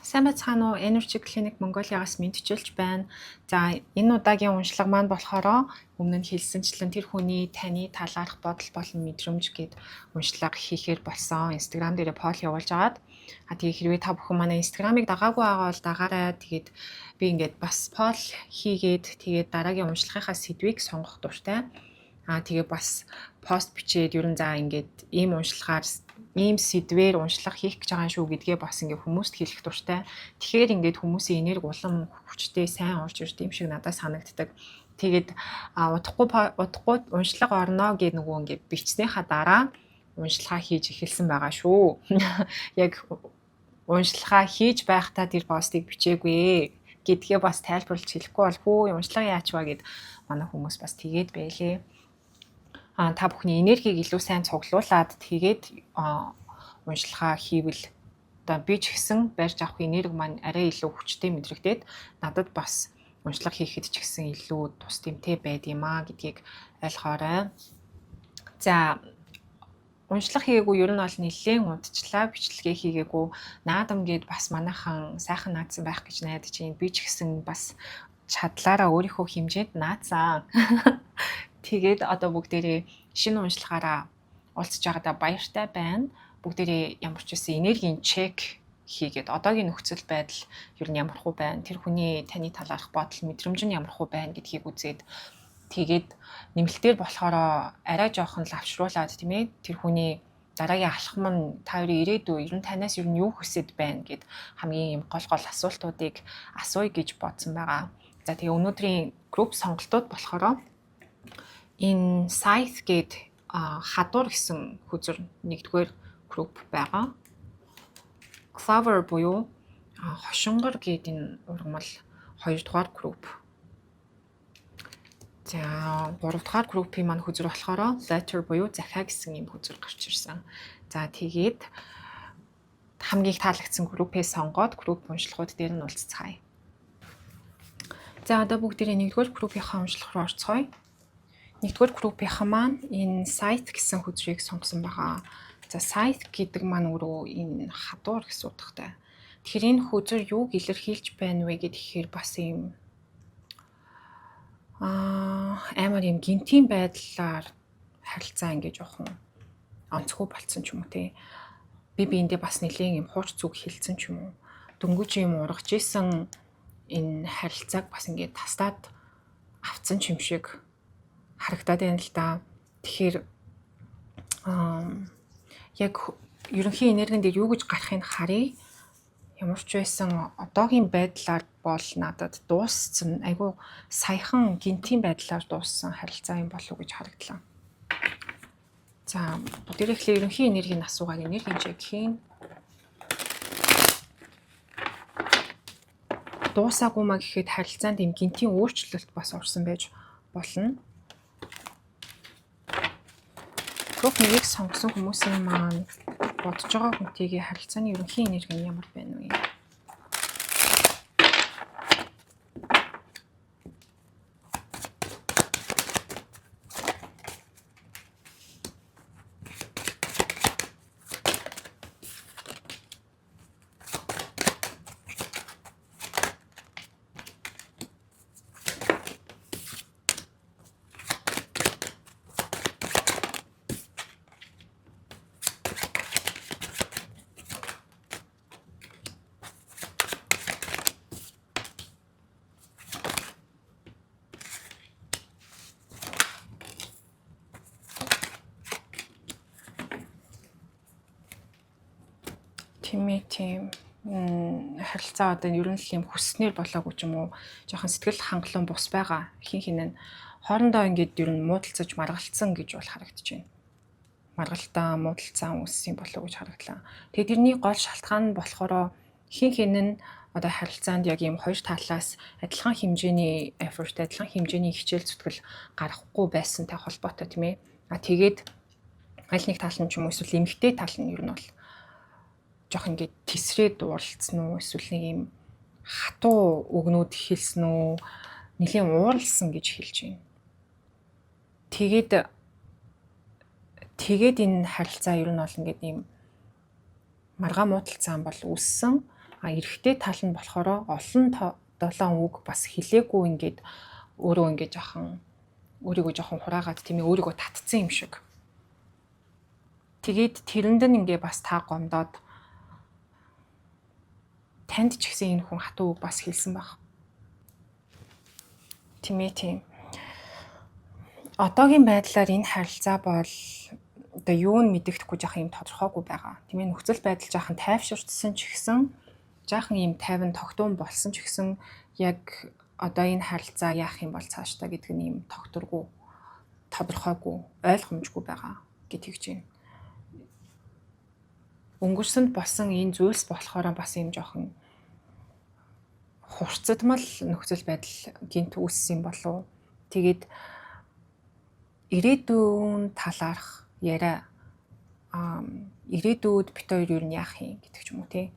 Сайн байцгаана уу? Energy Clinic Mongolia-гаас мэдчилж байна. За, энэ удаагийн уншлага маань болохоор өмнө нь хэлсэнчлэн тэр хүний таны талаарх бодол болон мэдрэмж гэд уншлага хийхээр болсон. Instagram дээр пост явуулж агаад тэгээ хэрвээ та бүхэн манай Instagram-ыг дагаагүй байгаа бол дагаарай. Тэгээд би ингээд бас пост хийгээд тэгээд дараагийн уншлагынхаа сэдвийг сонгох дуртай. Тэгээ бас пост бичээд ер нь за ингээд ийм уншлагаар ийм сэдвээр уншлага хийх гэж байгаа шүү гэдгээ бас ингээ хүмүүст хэлэх дуртай. Тэгэхээр ингээд хүмүүсийн энерги улам хүчтэй сайн орж ирд юм шиг надад санагддаг. Тэгээд удахгүй уншлага орно гэдэг нөгөө ингээ бичснийхаа дараа уншлагаа хийж эхэлсэн байгаа шүү. Яг уншлагаа хийж байхдаа тэр постыг бичээгүй гэдгээ бас тайлбарлаж хэлэхгүй бол хөө уншлага яач ба гэд манай хүмүүс бас тэгээд байлээ. Та бүхний энергийг илүү сайн цуглуулад тэгээд уншлагаа хийвэл одоо би ч гэсэн барьж авах энерги маань арай илүү хүчтэй мэдрэгдээд надад бас уншлага хийхэд ч гэсэн илүү тус тэмтэй байд юм аа гэдгийг ойлгоорой. За уншлага хийгээгүй ер нь бол нэлээд удчлаа бичлэгээ хийгээгүй наадам гээд бас манайхан сайхан наадсан байх гэж найдаж байна. Би ч гэсэн бас чадлаараа өөрийнхөө хэмжээнд наадсан. Тэгээд одоо бүгдээрээ шинэ уншлагаараа уулзж байгаадаа баяртай байна. Бүгдээрээ ямар ч үсэн энергийн чек хийгээд одоогийн нөхцөл байдал ер нь ямар хөө байна. Тэр хүний таны талаарх бодол мэдрэмж нь ямар хөө байна гэдгийг үзээд тэгээд нэмэлтээр болохоор арай жоохон лавшруулад тийм ээ тэр хүний дараагийн алхам нь та хоёрын ирээдүй ер нь танаас ер нь юу хүсэж байна гэд хамгийн юм гол асуултуудыг асууя гэж бодсон байгаа. За тэгээ өнөөдрийн групп сонголтууд болохоор энэ Scythe гээд хадуур гэсэн хүзэр нэгдүгээр групп байгаа. Clover буюу хошингор гээд энэ ургамал хоёрдугаар групп. За гуравдугаар группийн маань хүзэр болохоор Letter буюу захиа гэсэн юм хүзэр гарч ирсэн. За тэгээд хамгийн их таалагдсан группээ сонгоод групп уншлагууд дээр нь уулзцгаая. За одоо бүгдээрээ нэгдүгээр группийнхаа уншлага руу орцгоё. Нэгдүгээр группийнхан маань энэ Scythe гэсэн хүзрийг сонгосон байгаа. За Scythe гэдэг маань өөрөө энэ хадуур гэсэн утгатай. Тэгэхээр энэ хүзэр юуг илэрхийлж байна вэ гэхээр бас юм амар юм гинтийн байдлаар харилцаа ингэж явах юм. Онцгой болцсон ч юм уу те. Би биэндээ бас нэлийн юм хууч зүг хэлсэн ч юм уу. Дөнгөж юм ургаж исэн энэ харилцааг бас ингээд тастаад авцсан ч юм шиг харагдаад байна л да. Тэгэхээр яг ерөнхий энергийн дээр юу гэж гарахыг харъя. Ямар ч байсан одоогийн байдлаар бол надад дууссан айгүй саяхан гинтийн байдлаар дууссан харилцаа юм болов уу гэж харагдлаа. За бүгдээрээ ерөнхий энергийн асуугаад энергийн чек хийн. Дуусаагүй маа гэхэд харилцаанд юм гинтийн өөрчлөлт бас орсон байж болно. Групп нэгийг сонгосон хүмүүсийн маань бодож байгаа хүнтэйгээ харилцааны ерөнхий энерги нь ямар байна вэ? Тийм харилцаа одоо ер нь л юм хүснээр болоогүй ч юм уу жоохон сэтгэл хангалуун бус байгаа хин хинэн хоорондоо ингээд ер нь муудалцаж маргалцсан гэж бол харагдаж байна. Маргалтаа муудалцсан үссэн болов уу гэж харагдлаа. Тэгээд тэрний гол шалтгаан нь болохоор хин хинэн одоо харилцаанд яг ийм хоёр талаас адилхан хэмжээний effort, адилхан хэмжээний хичээл зүтгэл гаргахгүй байсантай холбоотой тийм ээ. Тэгээд аль нэг тал нь ч юм уу эсвэл эмгтэй тал нь ер нь бол жоох ингээд тесрээд уурлцсан уу эсвэл нэг юм хатуу өгнүүд хэлсэн үү нэлийн ууралсан гэж хэлж байна. Тэгээд энэ харилцаа ер нь бол ингээд ийм маргаа муудалцсан бол үссэн. Эрэгтэй тал нь болохоор олон 7 үг бас хэлээгүй ингээд өөрийгөө ингээд жоохон хураагаад тийм ээ өөрийгөө татцсан юм шиг. Тэгээд тэрэнд нь ингээ бас та гомдоод танд ч гэсэн энэ хүн хатуу үг бас хэлсэн баг. Тийм ээ тийм. Одоогийн байдлаар энэ харилцаа бол одоо юу нь мэдэгдэхгүй жаахан юм тодорхойгүй байгаа. Тийм ээ нөхцөл байдал жаахан тайвширчсан ч гэсэн жаахан юм тайван тогтуун болсон ч гэсэн яг одоо энэ харилцаа яах юм бол цаашдаа гэдэг нь юм тогтворгүй, тодорхойгүй, ойлгомжгүй байгаа гэж байна. Өнгөрсөнд болсон энэ зүйлс болохоор бас юм жоохон хурцдмал нөхцөл байдал гинт үүссэн болов. Тэгээд ирээдүйн талаарх яриа ирээдүйд бит хоёр юу яах юм гэдэг ч юм уу тий.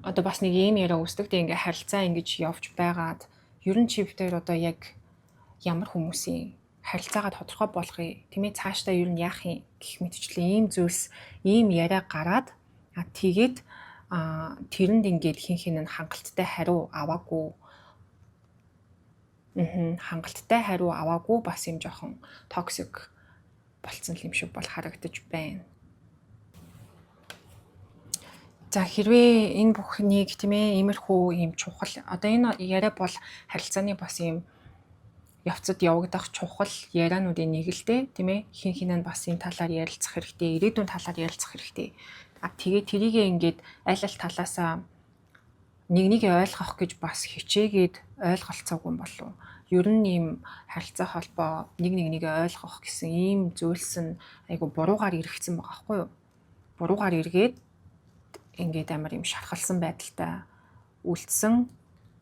Одоо бас нэг ийм яриа үүсдэг дээ ингээ харилцаа ингэж явж байгаад ер нь чи бит хоёр одоо яг ямар хүмүүсийн харилцаагаа тодорхой болгоё. Тийм ээ цаашдаа ер нь яах юм гэх мэтчлэн ийм зүйлс ийм яриа гараад тэгээд тэрэнд ингээд хин нь хангалттай хариу аваагүй. Хангалттай хариу аваагүй бас юм жоохон токсик болцсон юм шиг бол харагдаж байна. За хэрвээ энэ бүхнийг тийм ээ иймэрхүү юм чухал одоо энэ яриа бол харилцааны бас юм явцад явагдах чухал яриануудын нэг л дээ тийм ээ хин нь бас энэ талаар ярилцах хэрэгтэй, ирээдүйн талаар ярилцах хэрэгтэй. Тэгээд тэрийг ингээд аль талаасаа нэг ойлгох гэж бас хичээгээд ойлголцоогүй юм болов. Ер нь ийм харилцаа холбоо нэг ойлгох гэсэн ийм зүйлс нь айгу буруугаар эргэцсэн байгаа байхгүй юу? Буруугаар эргээд ингээд амар юм шархалсан байдалтай үлдсэн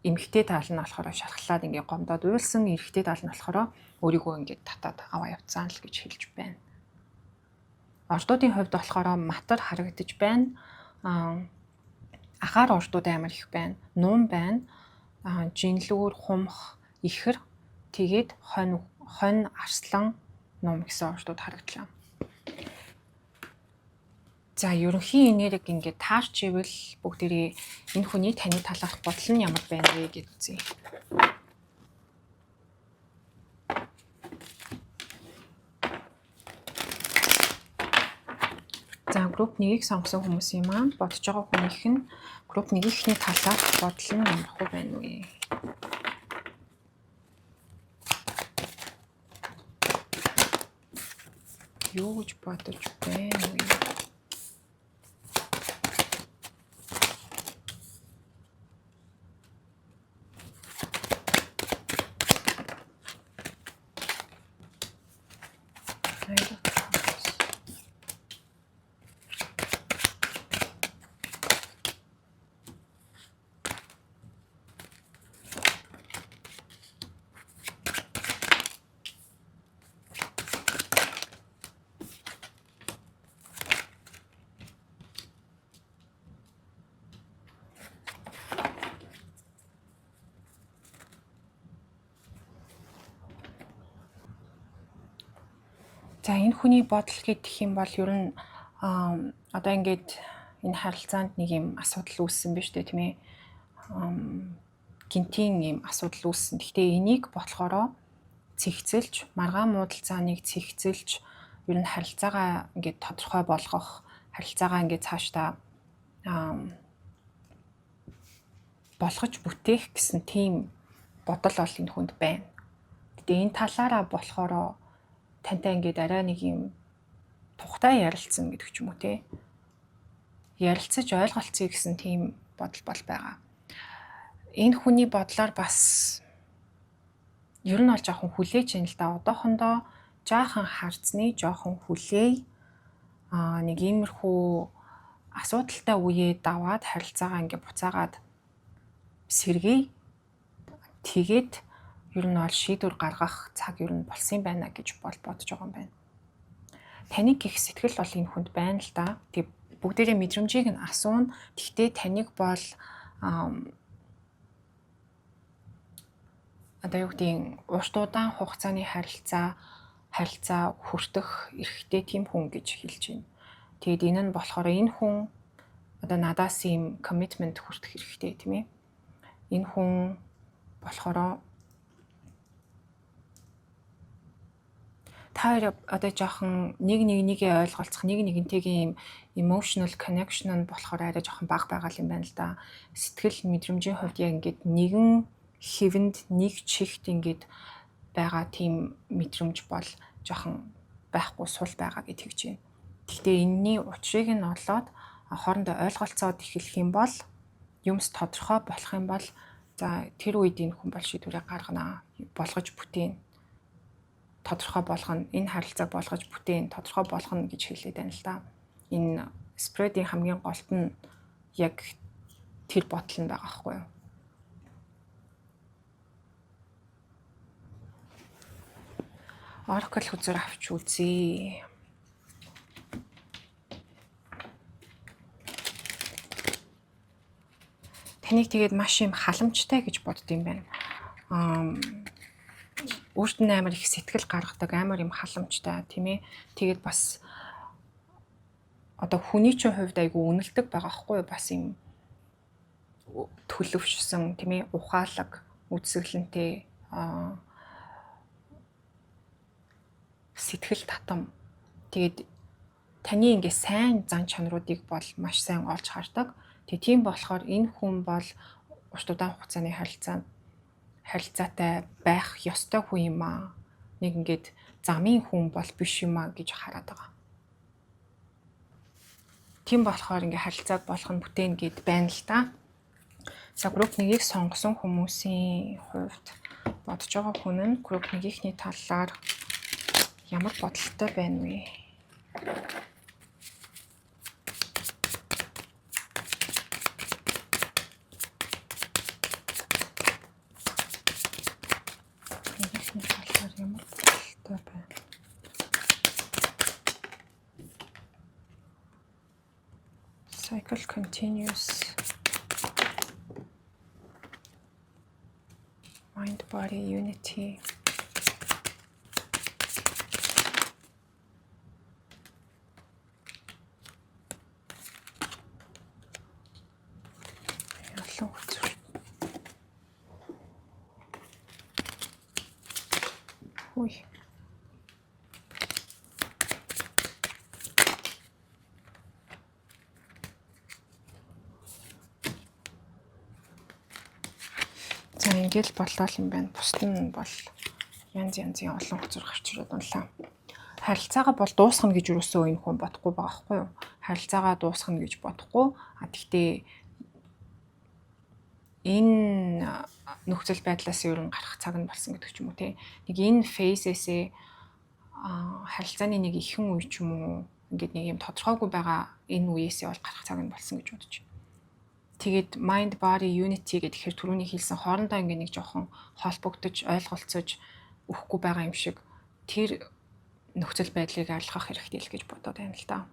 эмэгтэй тал нь болохоор шархлаад ингээд гомдоод уйлсан эрэгтэй тал нь болохоор өөрийгөө ингээд татаад аваа явцсан л гэж хэлж байна. Ордуудын хувьд болохоор матар харагдаж байна. Ахаар ордууд амар их байна. Нуун байна. Жинлүүр, хумх, ихэр тэгээд хонь, арслан, нум гэсэн ордууд харагдлаа. За ерөнхийн энерги ингээд таарч ивэл бүгдээрээ энэ хүний таны талаарх бодол нь ямар байна вэ гэж үзье. За групп 1-ийг сонгосон хүмүүсийн маань бодож байгаа хүнийх нь групп 1-ийнхний талаарх бодол нь ямар хөө байна вэ? Юу гэж бодож байна вэ? За энэ хүний бодол гэдэг юм бол ер нь одоо ингээд энэ харилцаанд нэг юм асуудал үүссэн биз дээ тийм ээ. Гинтийн юм асуудал үүссэн. Гэхдээ энийг болохоор цэгцэлж, маргаан муудалцааныг цэгцэлж ер нь харилцаагаа ингээд тодорхой болгох, харилцаагаа ингээд цаашдаа болгож бүтээх гэсэн тийм бодол бол энэ хүнд байна. Гэтэ энэ талаараа болохоор тантай ингээд арай нэг юм тухтай ярилцсан гэдэг ч юм уу те. Ярилцаж ойлголцъё гэсэн тийм бодол бол байгаа. Энэ хүний бодлоор бас ер нь бол жоохон хүлээж юм л да. Одоохондоо жаахан харцны, жоохон хүлээе. Нэг иймэрхүү асуудалтай үеэ даваад харилцаагаа ингээд буцаагаад сэргээе. Тэгээд ер нь бол шийдвэр гаргах цаг ер нь болсон байна гэж бодож байгаа юм байна. Таныг гих сэтгэл бол энэ хүнд байна л да. Тэг бүгдээрээ мэдрэмжийг нь асууна. Гэхдээ таныг бол одоо юу гэдгийг урт удаан хугацааны харилцаа хүртэх эрхтэй тийм хүн гэж хэлж байна. Тэгэд энэ нь болохоор энэ хүн одоо надаас ийм commitment хүртэх хэрэгтэй тийм ээ. Энэ хүн болохоор та хоёр одоо жоохон нэгээ ойлголцох, нэгнтэйгээ ийм emotional connection нь болохоор арай жоохон бага байгаа юм байна л да. Сэтгэл мэдрэмжийн хувьд яг ингээд нэгэн хэвэнд нэг чихт ингээд байгаа тийм мэдрэмж бол жоохон байхгүй сул байгаа гэж хэлж байна. Гэхдээ энэний учрыг нь олоод хоорондоо ойлголцоод эхлэх юм бол юмс тодорхой болох юм бол за тэр үед энэ хүн бол шийдвэрээ гаргана, болгож бүтээн, тодорхой болгоно, энэ харилцааг болгож бүтээн, тодорхой болгоно гэж хэлээд байна л да. Энэ spread-ийн хамгийн голт нь яг тэр бодол нь байгаа байхгүй юу? Oracle хүзээр авч үзье. Таныг тэгээд маш юм халамжтай гэж бодд юм байна. Өөрт нь амар их сэтгэл гаргадаг, амар юм халамжтай тийм ээ. Тэгээд бас одоо хүний чинь хувьд айгүй үнэлдэг байгаа хгүй юу? Бас юм төлөвшсөн тийм ээ, ухаалаг, үзэсгэлэнтэй сэтгэл татам. Тэгээд таны ингээ сайн зан чанаруудыг бол маш сайн олж хардаг. Тэгээд тийм болохоор энэ хүн бол урт удаан хугацааны харилцаатай байх ёстой хүн юм аа. Нэг ингээд замын хүн бол биш юм аа гэж хараад байгаа. Тийм болохоор ингээ харилцааг болгох нь бүтээн гэд байна л да. За групп 1-ийг сонгосон хүмүүсийн хувьд бодож байгаа хүн нь групп 1-ийнхний талаар ямар бодолтой байна вэ? Cycle continues. Mind body unity. Ой. За ингээл боллоо юм байна. Бусд нь бол янз янзын олон хөцөр гарч ирээд унлаа. Харилцаагаа бол дуусгана гэж юусоо энэ хүн бодохгүй байгаа хгүй юу? Харилцаагаа дуусгана гэж бодохгүй. Гэхдээ энэ нөхцөл байдлаас ер нь гарах цаг нь болсон гэдэг ч юм уу те. Нэг энэ фейсээсээ харилцааны нэг ихэн үе ч юм уу ингээд нэг юм тодорхойгүй байгаа энэ үеэсээ бол гарах цаг нь болсон гэж бодож байна. Тэгээд mind body unity гэхээр түрүүний хэлсэн хоорондоо ингээд нэг жоохон холбогдож, ойлголцож өгөхгүй байгаа юм шиг тэр нөхцөл байдлыг ойлгох хэрэгтэй л гэж бодоод байна л да.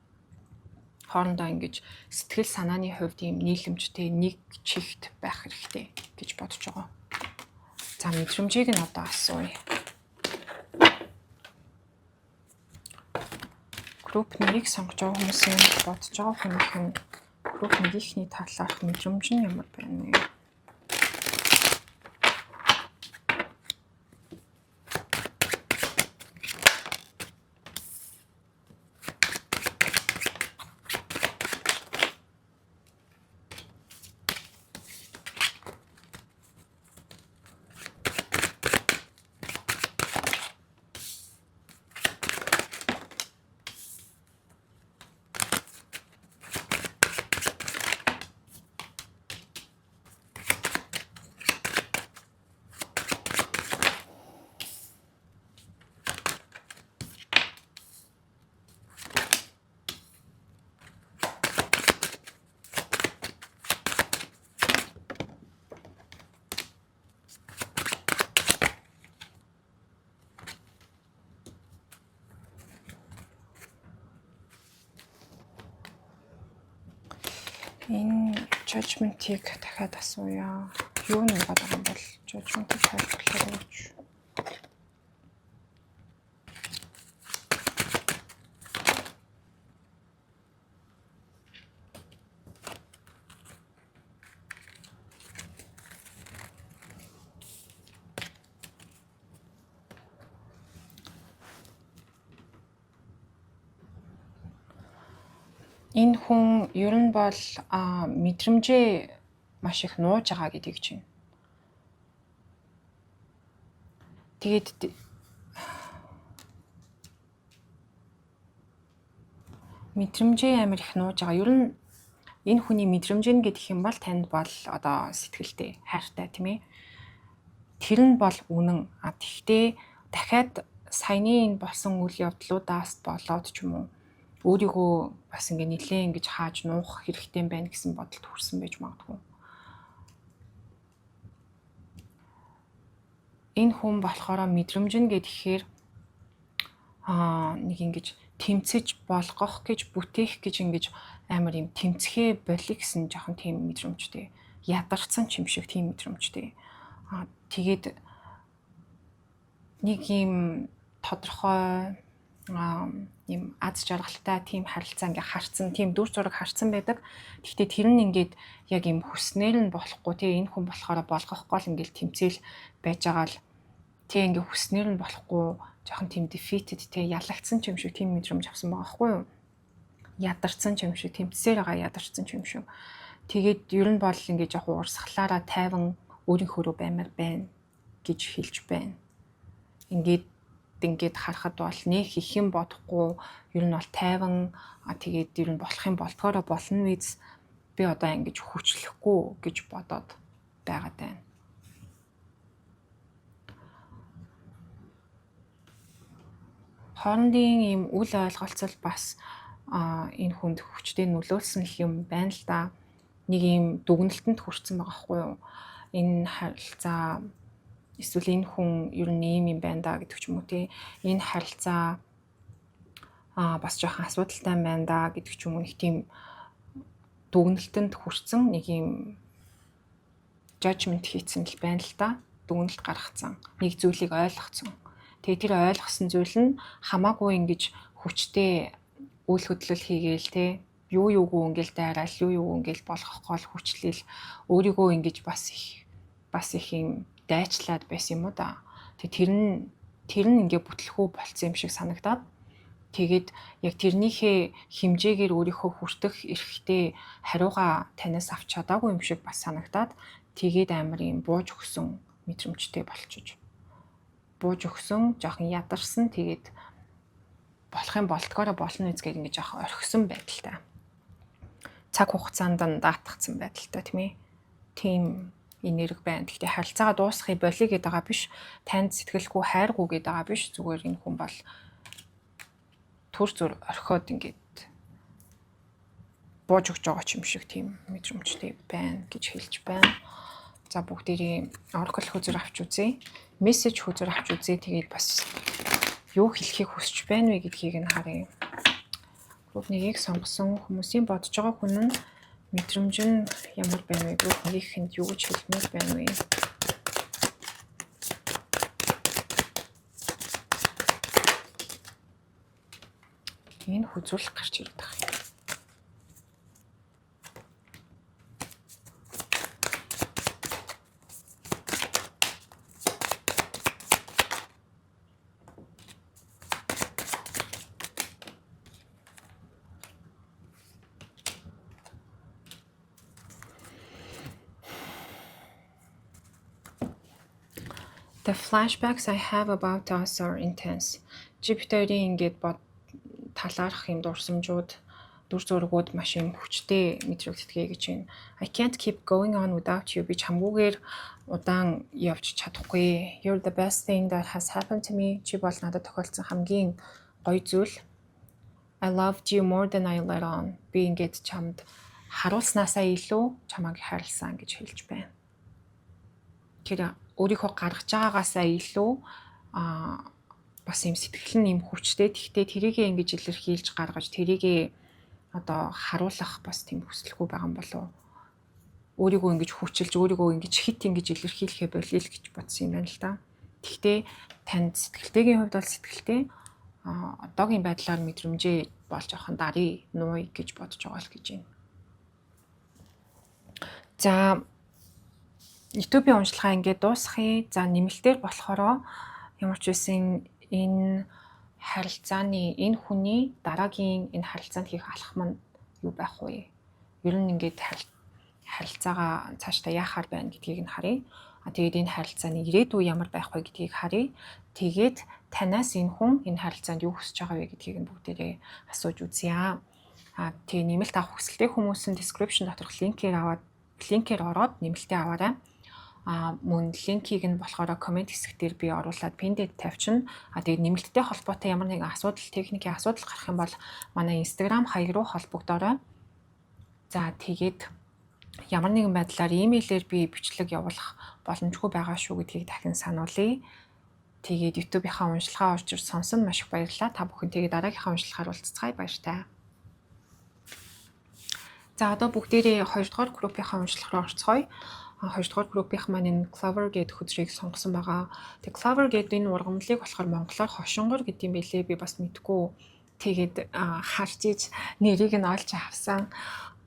Хоорондоо ингэж сэтгэл санааны хувьд ийм нийлэмжтэй нэг чихт байх хэрэгтэй гэж бодож байгаа. За мэдрэмжийг нь одоо асууя. Групп 1-ийг сонгож байгаа хүмүүсийн бодож байгаа хүмүүс нь групп 1-ийнхний талаарх мэдрэмж нь ямар байна вэ? Энэ judgment-ийг дахиад асууя. Юу нэгээд байгаа юм бол judgment-ийг тайлбарлах гэж. Энэ хүн ер нь бол мэдрэмжээ маш их нууж байгаа гэдгийг чинь. Тэгээд мэдрэмжээ амар их нууж байгаа. Ер нь энэ хүний мэдрэмж гэдэг юм бол танд бол одоо сэтгэлтэй, хайртай тийм ээ. Тэр нь бол үнэн. Тэгтээ дахиад саяны энэ болсон үйл явдлуудаас болоод ч юм уу өөрийгөө бас ингээ нэлээд ингэж хааж нуух хэрэгтэй байна гэсэн бодолд хүрсэн байж магадгүй. Энэ хүн болохоор мэдрэмж нь гэхээр нэг ингэж тэмцэж болгох гэж бүтээх гэж ингэж амар юм тэмцэхээ болih гэсэн жоохон тийм мэдрэмжтэй. Ядарсан ч юм шиг тийм мэдрэмжтэй. Тэгээд нэг юм тодорхой юм аз жаргалтай тийм харилцаа ингээ харцсан, тийм дүр зураг харцсан байдаг. Гэхдээ тэр нь ингээд яг юм хүснээр нь болохгүй. Тэгээ энэ хүн болохоор болгохгүй л ингээл тэмцээл байж байгаа л тэгээ ингээ хүснээр нь болохгүй жоохон тийм defeated тэгээ ялагдсан ч юм шиг тийм мэдрэмж авсан байгаа байхгүй юу? Ядарсан ч юм шиг, тэмцсээр байгаа ядарсан ч юм шиг. Тэгээд ер нь бол ингээ жоохон урсгалаараа тайван өөрийнхөө баймаар байна гэж хэлж байна. Ингээд харахад бол нэг их юм бодохгүй ер нь бол тайван тэгээд ер нь болох юм болдгоороо болно биз би одоо ингэж хүчлэхгүй гэж бодоод байгаад байна. Хоорондын ийм үл ойлголцол бас энэ хүнд хүчтэй нөлөөлсөн юм байна л да. Нэг ийм дүгнэлтэнд хүрсэн байгаа хгүй юу? Энэ харилцаа эсвэл энэ хүн ер нь ийм юм байна да гэдэг ч юм уу тий. Энэ харилцаа бас жоохон асуудалтай байна да гэдэг ч юм уу нэг тийм дүгнэлтэнд хүрсэн нэг ийм judgment хийсэн л байна л да. Дүгнэлт гаргацсан. Нэг зүйлийг ойлгоцсон. Тэгээ тэр ойлгосон зүйл нь хамаагүй ингэж хүчтэй үйл хөдлөл хийгээл тий. Юу юугүй ингээл дайраал, юу ингээл болгохгүй л хүчлэл өөрийгөө ингэж бас их юм дайчлаад байсан юм уу да. Тэр нь ингээ бүтлэхүү болцсон юм шиг санагдаад тэгээд яг тэрнийхээ хэмжээгээр өөрийнхөө хүртэх эрхтэй хариугаа танаас авч чадаагүй юм шиг бас санагдаад тэгээд амар юм бууж өгсөн мэдрэмжтэй болчихж. Бууж өгсөн, жоохон ядарсан тэгээд болох юм болдгоороо болно үз гэж ингэж жоохон орхисон байдалтай. Цаг хугацаанд нь даатгцсан байдалтай тийм ээ. Тийм энерги байна. Гэхдээ харилцаагаа дуусгахыг болиё гэдэг байгаа биш. Танд сэтгэлгүй хайргүй гэдэг байгаа биш. Зүгээр энэ хүн бол түр зүр орхиод ингээд бууж өгч байгаа юм шиг тийм мэдрэмжтэй байна гэж хэлж байна. За бүгдээрээ oracle хүзэр авч үзье. Мессеж хүзэр авч үзье. Тэгээд бас юу хэлхийг хүсэж байна вэ гэдгийг нь харъя. Гүр нэгийг сонгосон хүмүүсийн бодож байгаа хүн нь мэдрэмж нь ямар байна вэ? Гүр нэгхэнд юу гэж хэлмээр байна вэ? Энэ хүзүүлэх гарч ирээд байгаа юм. The flashbacks I have about us are intense. Jupiter-ийн ингээд талаарх юм дурсамжууд, дүр зургууд маш юм хүчтэй мэдрэгддэг гэж байна. I can't keep going on without you. Би чамгүйгээр удаан явж чадахгүй. You're the best thing that has happened to me. Чи бол надад тохиолдсон хамгийн гоё зүйл. I loved you more than I let on. Би ингээд чамд харуулснаасаа илүү чамайг хайрлсан гэж хэлж байна. Тэр өөрийнхөө гаргаж байгаагаасаа илүү бас юм сэтгэл нь юм хүчтэй. Тэгтээ тэрийгээ ингэж илэрхийлж гаргаж тэрийгээ одоо харуулах бас тийм хүсэлгүй байгаа юм болов. Өөрийгөө ингэж хүчилж өөрийгөө ингэж хит ингэж илэрхийлэхэ болиё л гэж бодсон юм байна л да. Тэгтээ танд сэтгэлтэйгийн хувьд бол сэтгэлтэй одоогийн байдлаар мэдрэмжээ болж авах нь дарыг нууя гэж бодож байгаа л гэж байна. За YouTube-ийн уншлагаа ингээд дуусгая. За нэмэлтээр болохоро ямар ч байсан энэ харилцааны энэ хүний дараагийн энэ харилцаанд хийх алхам нь юу байх вэ? Ер нь ингээд харилцаагаа цаашдаа яахаар байна гэдгийг нь харъя. Тэгээд энэ харилцааны ирээдүй ямар байх вэ гэдгийг харъя. Тэгээд танаас энэ хүн энэ харилцаанд юу хүсэж байгаа вэ гэдгийг нь бүгдээрээ асууж үзье. Тэгээ нэмэлт авах хүсэлтэй хүмүүс нь description доторх линкээр ороод нэмэлтээ аваарай. Мөн линкийг нь болохоор комент хэсэг дээр би оруулаад пиндэд тавьчихна. Тэгээд нэмэлттэй холбоотой ямар нэгэн техникийн асуудал гарах юм бол манай Instagram хаяг руу холбогдоорой. За тэгээд ямар нэгэн байдлаар имэйлээр би бичлэг явуулах боломжгүй байгаа шүү гэдгийг дахин сануулъя. Тэгээд YouTube-ийнхаа уншлагаа орж ирж сонсон маш их баярлалаа. Та бүхэнтэйгээ дараагийнхаа уншлагаар уулзцгаая. Баяртай. За одоо бүгдээрээ 2 дугаар группийнхаа уншлах руу орцгоё. 2 дугаар группийнх маань энэ Clover гэдэг хөзрийг сонгосон байгаа. Тэгээ Clover гэдэг энэ ургамлыг болохоор монголоор хошингор гэдэг юм билээ. Би бас мэдгүй. Тэгээд харж иж нэрийг нь олж авсан.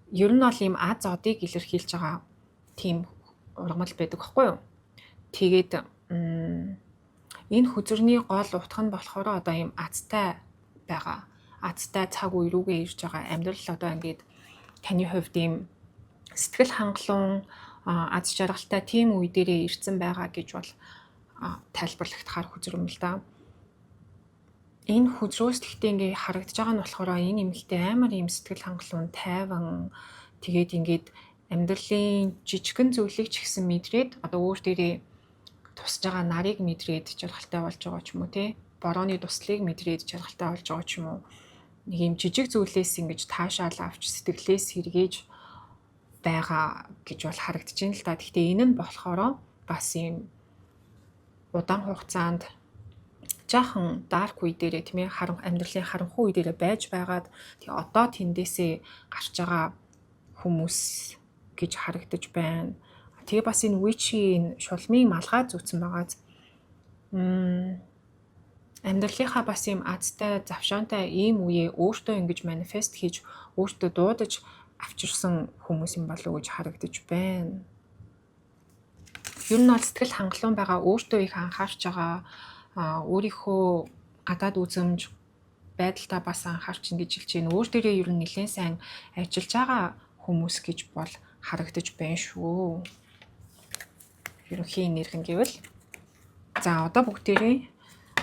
Ер нь бол ийм аз одыг илэрхийлж байгаа тийм ургамал байдаг байхгүй юу? Тэгээд энэ хөзөрний гол утга нь болохоор одоо ийм азтай байгаа. Азтай цаг үе рүүгээ ирж байгаа. Амьдрал одоо ингээд таны хувьд ийм сэтгэл хангалуун аз жаргалтай тийм үе дээрээ ирсэн байгаа гэж бол тайлбарлагдахаар хөзөр юм л да. Энэ хөзрөөс гэхдээ ингээ харагдаж байгаа нь болохоор энэ эмэгтэй амар ийм сэтгэл хангалуун, тайван тэгээд ингээд амьдралын жижигэн зүйлийг ч гэсэн мэдрээд одоо өөр дээрээ тусж байгаа нарыг мэдрээд жаргалтай болж байгаа ч юм уу те. Борооны туслыг мэдрээд жаргалтай болж байгаа ч юм уу. Нэг юм жижиг зүйлээс ингэж таашаал авч сэтгэлээс сэргээж байгаа гэж бол харагдаж байна л да. Гэхдээ энэ нь болохоор бас юм удаан хугацаанд жаахан dark үе дээрээ тийм ээ амьдралын харанхуй үе дээрээ байж байгаад тэгээ одоо тэндээсээ гарч байгаа хүмүүс гэж харагдаж байна. Тэгээ бас энэ witch-ийн шулмын малгай зүүцэн байгаа. Амьдралынхаа бас ийм азтай, завшаантай ийм үеэ өөртөө ингэж манифест хийж, өөртөө дуудаж авчирсан хүмүүс юм болов уу гэж харагдаж байна. Ер нь бол сэтгэл хангалуун байгаа, өөртөө их анхаарч байгаа, өөрийнхөө гадаад үзэмж байдалтаа бас анхаарч ингэж хэлж байна. Өөр дээрээ ер нь нэлээд сайн ажиллаж байгаа хүмүүс гэж бол харагдаж байна шүү. Ерөнхий энерги гэвэл за одоо бүгдээрээ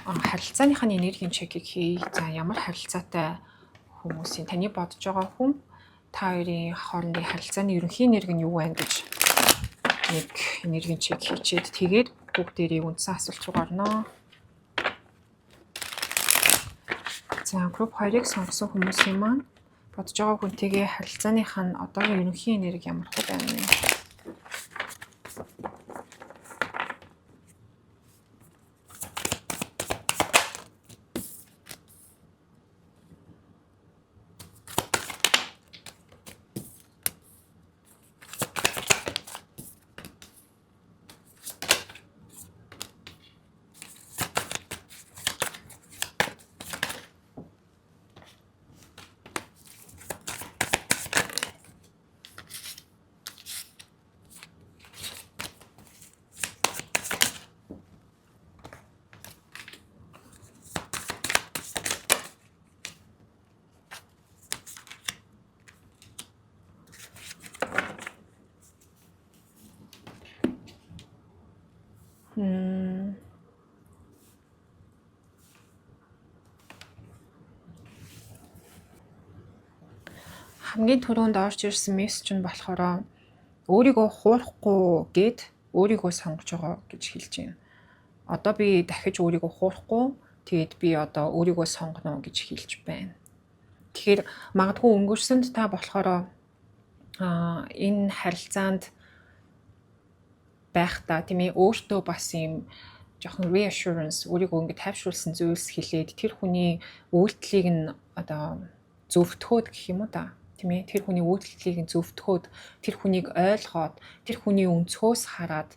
харилцааныхаа энергийн чекийг хий. За ямар харилцаатай хүмүүсийн таны бодож байгаа хүн та хоёрын хоорондын харилцааны ерөнхий энерги нь юу вэ гэж нэг энергийн чек хийчихэд тэгээд бүгдээрээ үндсэн асуулт руу орно. За групп 2-ыг сонгосон хүмүүсийн маань бодож байгаа хүнтэйгээ харилцааных нь одоогийн ерөнхий энерги ямар хөө байна вэ? Хамгийн түрүүнд орж ирсэн мессеж нь болохоор өөрийгөө хуурахгүй гэд өөрийгөө сонгож байгаа гэж хэлж байна. Одоо би дахиж өөрийгөө хуурахгүй тэгээд би одоо өөрийгөө сонгоно гэж хэлж байна. Тэгэхээр магадгүй өнгөрсөнд та болохоор энэ харилцаанд байхдаа тийм ээ өөртөө бас юм жоохон reassurance өөрийгөө ингэ тайвшруулсан зүйлс хэлээд тэр хүний үйлдэлийг нь одоо зөвтгөхөд гэх юм уу та. Тийм ээ тэр хүний үйлдэлийг нь зөвтгөхөд тэр хүнийг ойлгоод тэр хүний өнцгөөс хараад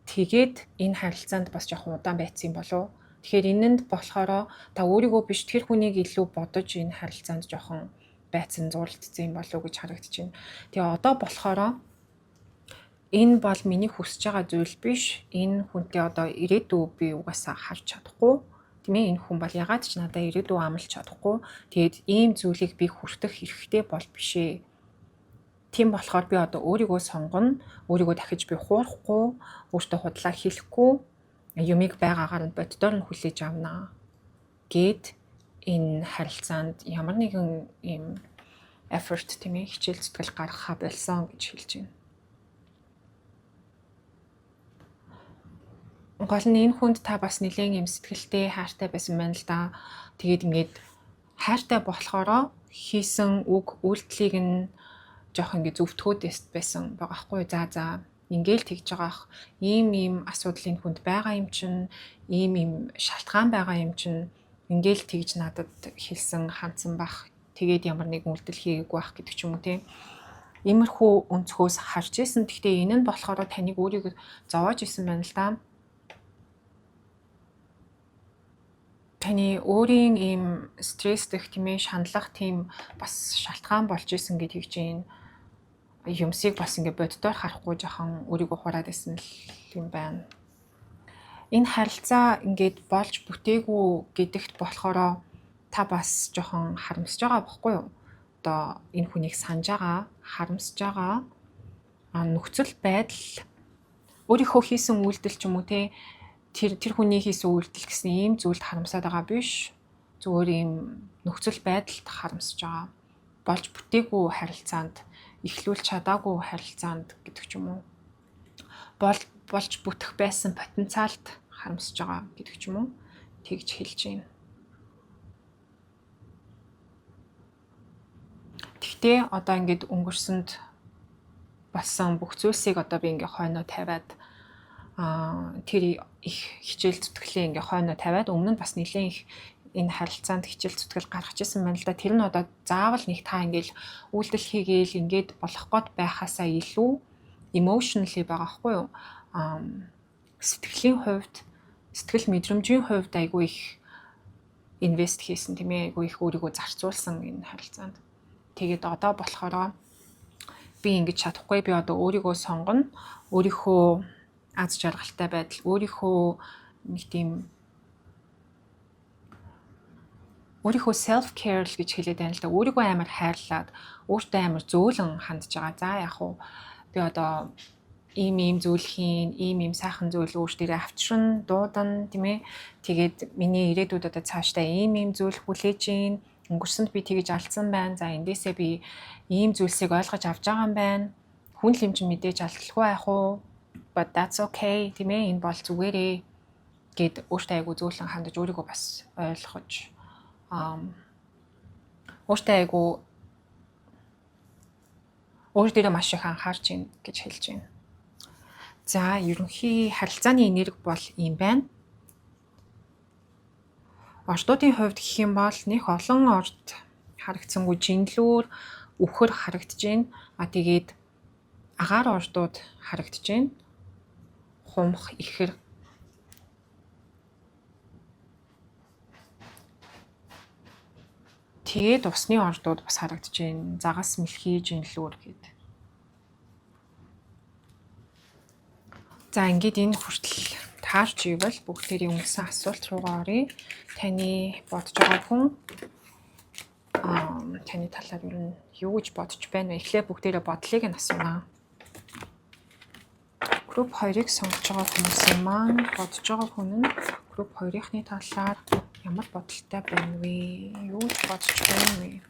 тэгээд энэ харилцаанд бас жоохон удаан байцсан болов. Тэгэхээр энэнд болохоор та өөрийгөө биш тэр хүнийг илүү бодож энэ харилцаанд жоохон байцсан зурлагдсан юм болов гэж харагдаж байна. Тэгээ одоо болохоор энэ бол миний хүсэж байгаа зүйл биш. Энэ хүнтэй одоо ирээдүй би угаасаа харж чадахгүй. Тийм ээ, энэ хүн бол ягаад ч надад ирээдүй амлаж чадахгүй. Тэгээд ийм зүйлийг би хүртэх хэрэгтэй бол биш ээ. Тийм болохоор би одоо өөрийгөө сонгоно, өөрийгөө дахиж би хуурахгүй, өөртөө худлаа хийхгүй, юмыг байгаагаар нь боддоор нь хүлээж авнаа гэд энэ харилцаанд ямар нэгэн ийм effort тийм ээ, хичээл зүтгэл гаргахаа болсон гэж хэлж байна. Гол нь энэ хүнд та бас нэлээд юм сэтгэлтэй хайртай байсан байна л да. Тэгээд ингээд хайртай болохоро хийсэн үг үйлдэлийг нь жоох ингээд зөвтгөөд байсан байгаа хгүй. За ингээл тэгж байгаах. Ийм асуудал энэ хүнд байгаа юм чинь, ийм шалтгаан байгаа юм чинь ингээл тэгж надад хэлсэн хандсан бах. Тэгээд ямар нэгэн үйлдэл хийгээгүй байх гэдэг ч юм уу тийм. Иймэрхүү өнцгөөс харж исэн. Гэхдээ энэ нь болохоор таныг өөрийгөө зовоож исэн байна л да. Таны өөрийн ийм стрессдэх тийм ээ шаналлах тийм бас шалтгаан болж исэн гэдгийг чинь юмсыг бас ингээд боддоор харахгүй жоохон өөрийгөө хураад исэн юм байна. Энэ харилцаа ингээд болж бүтээгүй гэдэгт болохоро та бас жоохон харамсаж байгаа байхгүй юу? Одоо энэ хүнийг санаж байгаа, харамсаж байгаа нөхцөл байдал өөрийнхөө хийсэн үйлдэл ч юм уу те тэр хүний хийсэн үйлдэл гэсэн ийм зүйлд харамсаад байгаа биш. Зүгээр ийм нөхцөл байдалд харамсаж байгаа. Болж бүтээгүй харилцаанд, эхлүүлж чадаагүй харилцаанд гэдэг ч юм уу. Болж бүтэх байсан потенциалд харамсаж байгаа гэдэг ч юм уу. Тэгж хэлж байна. Тэгтээ одоо ингээд өнгөрсөнд болсон бүх зүйлсийг одоо би ингээ хойноо тавиад тэр их хичээл зүтгэлээ ингээ хойноо тавиад өмнө нь бас нэлээд их энэ харилцаанд хичээл зүтгэл гаргаж ирсэн байна л да. Тэр нь одоо заавал нэг та ингээл үйлдэл хийгээл ингээд болох гээд байхаасаа илүү emotionally байгаа хгүй юу? Сэтгэлийн хувьд, сэтгэл мэдрэмжийн хувьд айгүй их инвест хийсэн тийм ээ, айгүй их өөрийгөө зарцуулсан энэ харилцаанд. Тэгээд одоо болохоро би ингэж чадахгүй, би одоо өөрийгөө сонгоно, өөрийнхөө аз жаргалтай байдал, өөрийнхөө нэг тийм өөрийнхөө self care л гэж хэлээд байна л да. Өөрийгөө амар хайрлаад, өөртөө амар зөөлөн хандж байгаа. За яг уу би одоо ийм зүйл хийн, ийм сайхан зүйл өөртөө авчран, дуудан тийм ээ. Тэгээд миний ирээдүйд одоо цаашдаа ийм зүйл хүлээж ийн. Өнгөрсөнд би тэгж алдсан байна. За эндээсээ би ийм зүйлсийг ойлгож авч байгаа юм байна. Хүн л юм чинь мэдээж алдахгүй байх уу? But that's okay. Тийм ээ, энэ бол зүгээрээ гэд өөртөө айгу зөөлөн хандаж өөрийгөө бас ойлгож өөртөө айгу өөртөө маш их анхаарч ийн гэж хэлж байна. За, ерөнхий харилцааны энерги бол ийм байна. Ордуудын хувьд гэх юм бол нэг олон орд харагдсангүй жинлүүр өвхөр харагдаж байна. Тэгээд агаар ордууд харагдаж байна. Хумх, ихэр. Тэгээд усны ордууд бас харагдаж байна. Загас, мэлхий, жинлүүр гэдэг. За ингээд энэ хүртэл таарч ивэл бүгдээрээ өнгөрсөн асуулт руугаа оръё. Таны бодож байгаа хүн таны талаар юу гэж бодож байна вэ? Эхлээд бүгдээрээ бодлыг нь асуунаа. Групп 2-ыг сонгож байгаа хүмүүсийн маань бодож байгаа хүн нь групп 2-ийнхны талаар ямар бодолтой байна вэ? Юу гэж бодож байна вэ?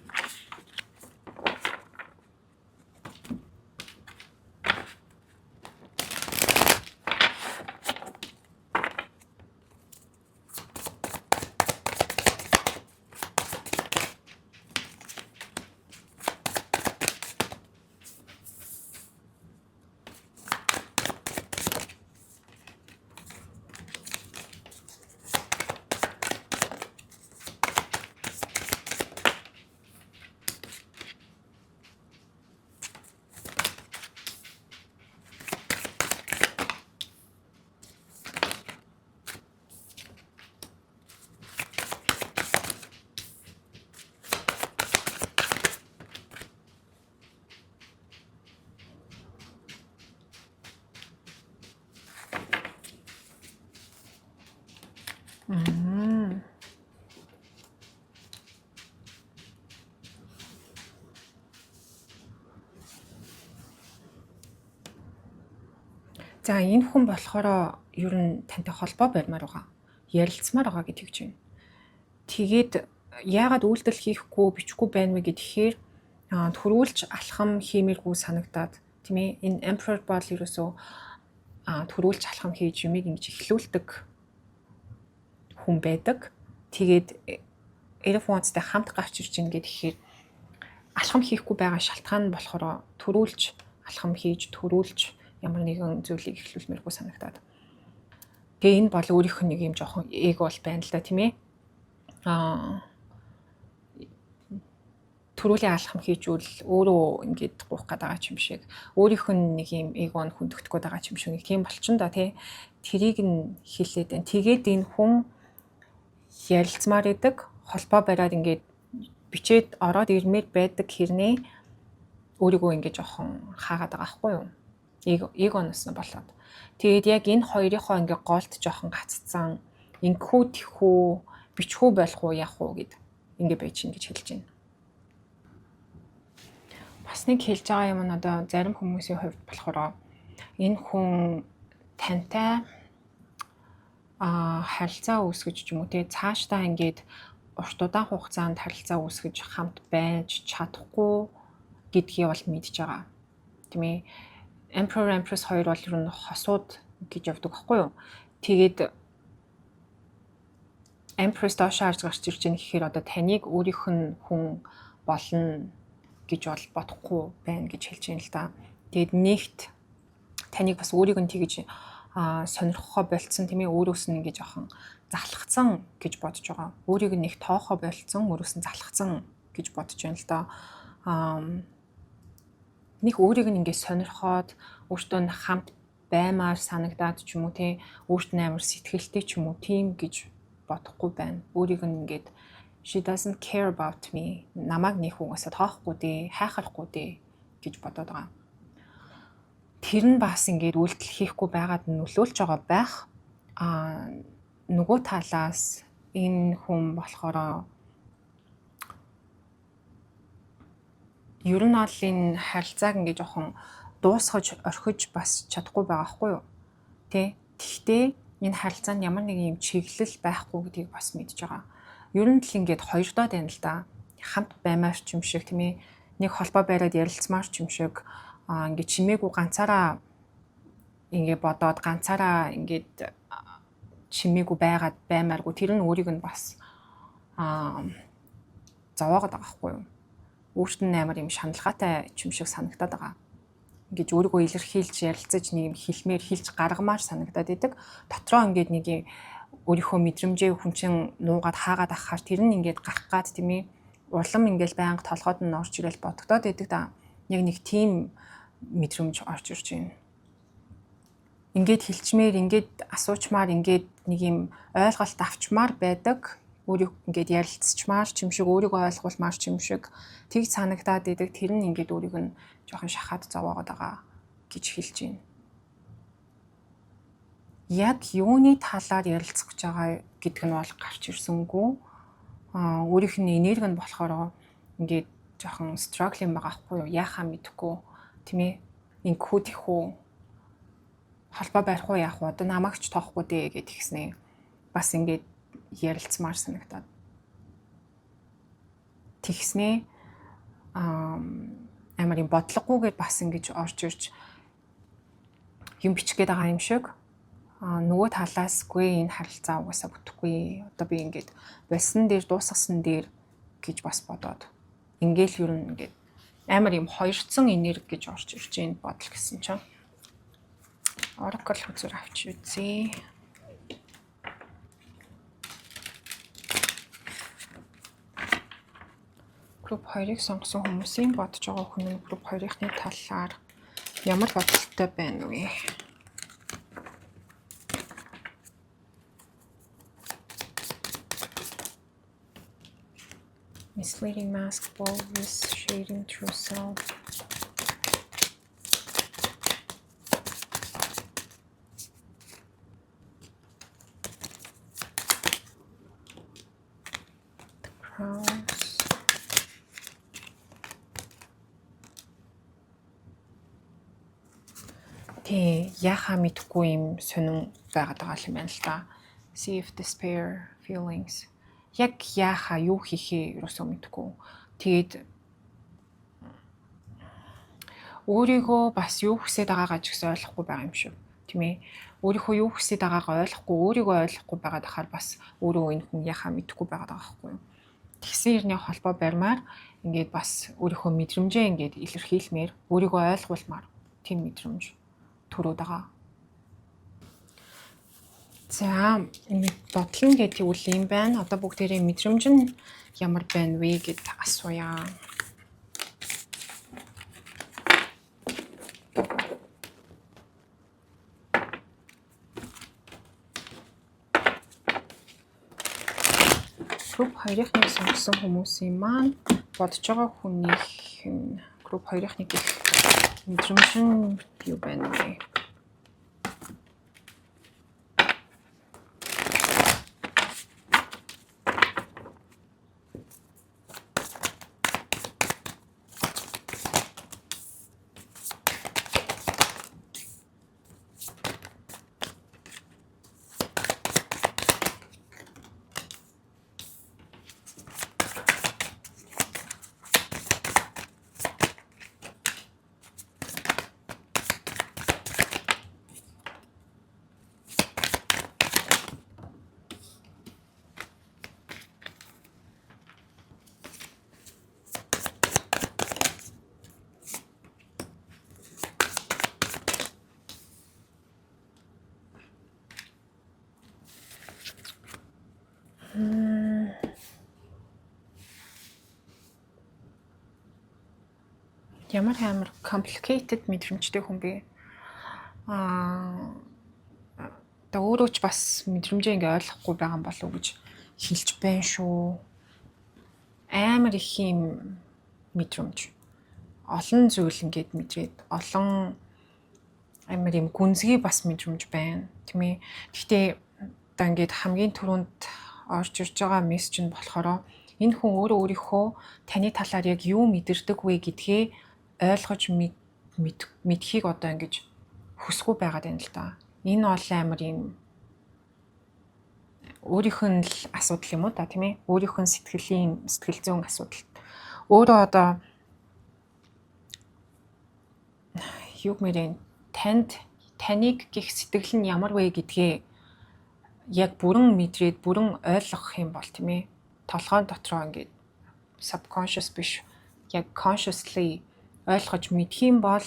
За энэ хүн болохоор ер нь тантай холбоо барьмаар байгаа. Ярилцмаар байгаа гэж хэлж байна. Тэгээд яагаад үйлдэл хийхгүй бичихгүй байна вэ гэхээр төрүүлж алхам хиймээргүй санагдаад тийм ээ энэ emperor бол ерөөсөө төрүүлж алхам хийж юмыг ингэж эхлүүлдэг хүн байдаг. Тэгээд Elf-Wands-тай хамт гарч ирж байна гэхээр алхам хийхгүй байгаа шалтгаан нь болохоор төрүүлж алхам хийж төрүүлж ямар нэгэн зүйлийг эхлүүлмээргүй санагдаад. Тэгээ энэ бол өөрийнх нь нэг юм жоохон эго бол байна л да тийм ээ. Төрүүлийн алхам хийжүүл өөрөө ингээд гуйх гээд байгаа юм шиг өөрийнх нь нэг юм эго нь хүндэгдэх гээд байгаа юм шиг нэг тийм болчихно да тий. Тэрийг нь хэлээд байна. Тэгээд энэ хүн ярилцмаар идэг холбоо бариад ингээд бичээд ороод ирмээр байдаг хэрнээ өөрийгөө ингээд жоохон хаагаад байгаа байхгүй юу? Эгоноос нь болоод. Тэгээд яг энэ хоёрынхоо ингээд голд жоохон гаццсан инхүү тэхүү бичхүү болох уу яах уу гэд ингээд байж чинь гэж хэлж байна. Бас нэг хэлж байгаа юм нь одоо зарим хүмүүсийн хувьд болохоор энэ хүн тантай харилцаа үүсгэж ч юм уу те цаашдаа ингээд урт удаан хугацаанд харилцаа үүсгэж хамт байж чадахгүй гэдгийг бол мэдж байгаа. Тийм ээ. Emperor Empress хоёр бол ер нь хосууд гэж явдаг байхгүй юу? Тэгээд Empress доош харж гарч ирж байгаа гэхээр одоо таныг өөрийнх нь хүн болно гэж бол бодохгүй байна гэж хэлж байна л да. Тэгээд нэгт таныг бас өөрийг нь тэгж сонирхохоо болцсон тийм ээ өөрөөс нь ингэж жоохон залхацсан гэж бодож байгаа. Өөрийг нь нэг тоохоо болцсон, өөрөөс нь залхацсан гэж бодож байна л да. Нэг өөрийг нь ингэ сонирхоод өөртөө хамт баймаар санагдаад ч юм уу те өөртөө амар сэтгэлтэй ч юм уу тийм гэж бодохгүй байна. Өөрийг нь ингээд she doesn't care about me. Намайг нэг хүнээс тоохгүй дээ, хайхахгүй дээ гэж бодоод байгаа. Тэр нь бас ингээд үйлдэл хийхгүй байгаад нөлөөлж байгаа байх. Нөгөө талаас энэ хүн болохоор ер нь бол энэ харилцааг ингээд жоохон дуусгаж орхиж бас чадахгүй байгаа хгүй юу? Тэ? Тэгтээ энэ харилцаанд ямар нэг юм чиглэл байхгүй гэдгийг бас мэдж байгаа. Ер нь л ингээд хоёрдоо байна л да. Хамт баймаар ч юм шиг тийм ээ. Нэг холбоо бариад ярилцмаар ч юм шиг ингээд чимээгүй ганцаараа ингээд бодоод ганцаараа ингээд чимээгүй байгаад баймааргүй тэр нь өөрийг нь бас зовоогод байгаа хгүй юу? Өөрт нь амар юм шаналгаатай ч юм шиг санагдаад байгаа. Ингээд өөрийгөө илэрхийлж ярилцаж нэг юм хэлмээр хэлж гаргамаар санагдаад идэг. Дотроо ингээд нэг юм өөрийнхөө мэдрэмжээ хүн чинь нуугаад хаагаад ахаар тэр нь ингээд гарах гад тийм ээ. Улам ингээд байнга толгойд нь орж ирэл бодогдоод идэг да. Яг нэг тийм мэдрэмж орж ирж байна. Ингээд хэлчмээр, ингээд асуучмаар, ингээд нэг юм ойлголт авчмаар байдаг. Өөрийг ингээд ярилцчмаар ч юм шиг, өөрийгөө ойлгуулмаар ч юм шиг тэг санагдаад идэг. Тэр нь ингээд өөрийг нь жоохон шахаад зовоогоод байгаа гэж хэлж байна. Яг юуны талаар ярилцах гэж байгаа гэдг нь бол гарч ирсэнгүй. Өөрийнх нь энерги нь болохоор ингээд жоохон struggling байгаа хгүй юу? Яахаа мэдэхгүй тийм ээ. Инхүү тэхүү холбоо барих уу яах вэ? Одоо намайг ч тоохгүй дээ гэж тэгснэ. Бас ингээд ярилцмаар санагдаад. Тэгснэ амар юм бодлогогүйгээр бас ингэж орж ирж юм бичих гээд байгаа юм шиг. Нөгөө талаасгүй энэ харилцаа угаасаа бүтэхгүй. Одоо би ингээд болсон дээр дуусгасан дээр гэж бас бодоод. Ингээл юу ингээд амар юм хоёрцсон энерги гэж орж ирж байна бодол гэсэн чинь. Oracle үзүр авч үзье. Group 2-ыг сонгосон хүмүүсийн бодож байгаа хүн нь group 2-ны талаар ямар бодолтой байна вэ? Misleading mask, boldness, shading true self. The crowns. Тий, яхаа мэдхгүй юм сонин байгаад байгаа юм байна л та. See if despair feelings. Яг яхаа юу хийхээ юусоо мэдхгүй. Тэгээд өөрийгөө бас юу хүсэж байгаагаа ч гэсэн ойлгохгүй байгаа юм шиг. Тийм ээ. Өөрийнхөө юу хүсэж байгаагаа ойлгохгүй, өөрийгөө ойлгохгүй байгаад ахаар бас өөрөө энэ хүн яхаа мэдхгүй байгаад байгаа байхгүй юу. Тэгсэн хэрний холбоо барьмаар ингээд бас өөрийнхөө мэдрэмжээ ингээд илэрхийлмээр, өөрийгөө ойлгуулмаар тийм мэдрэмж төрөөд байгаа. За, бодлон гэдэг үл юм байна. Одоо бүгдээрээ мэдрэмж нь ямар байна вэ гэд асууя. Групп 2-ыг сонгосон хүмүүсийн маань бодож байгаа хүнийх групп 2-ыг их мэдрэмж нь юу байна вэ? Ямар амар complicated мэдрэмжтэй хүн бэ? Одоо өөрөө ч бас мэдрэмжээ ингээ ойлгохгүй байгаа юм болов уу гэж хэлж байна шүү. Амар их юм мэдрэмж. Олон зүйл ингээд мэдрээд, олон амар юм гүнзгий бас мэдрэмж байна. Тийм ээ. Гэхдээ одоо ингээд хамгийн түрүүнд орж ирж байгаа мессеж нь болохоор энэ хүн өөрөө өөрийнхөө таны талаар яг юу мэдэрдэг вэ гэдгээ ойлгож мэдхийг одоо ингэж хүсэхгүй байгаад байна л да. Энэ бол амар юм өөрийнх нь л асуудал юм уу та тийм ээ. Өөрийнх нь сэтгэл зүйн асуудал. Өөрөө одоо юу гэмээр таныг гих сэтгэл нь ямар вэ гэдгээ яг бүрэн мэдрээд бүрэн ойлгох юм бол тийм ээ. Толгойн дотроо ингээд subconscious биш яг consciously ойлгож мэдх юм бол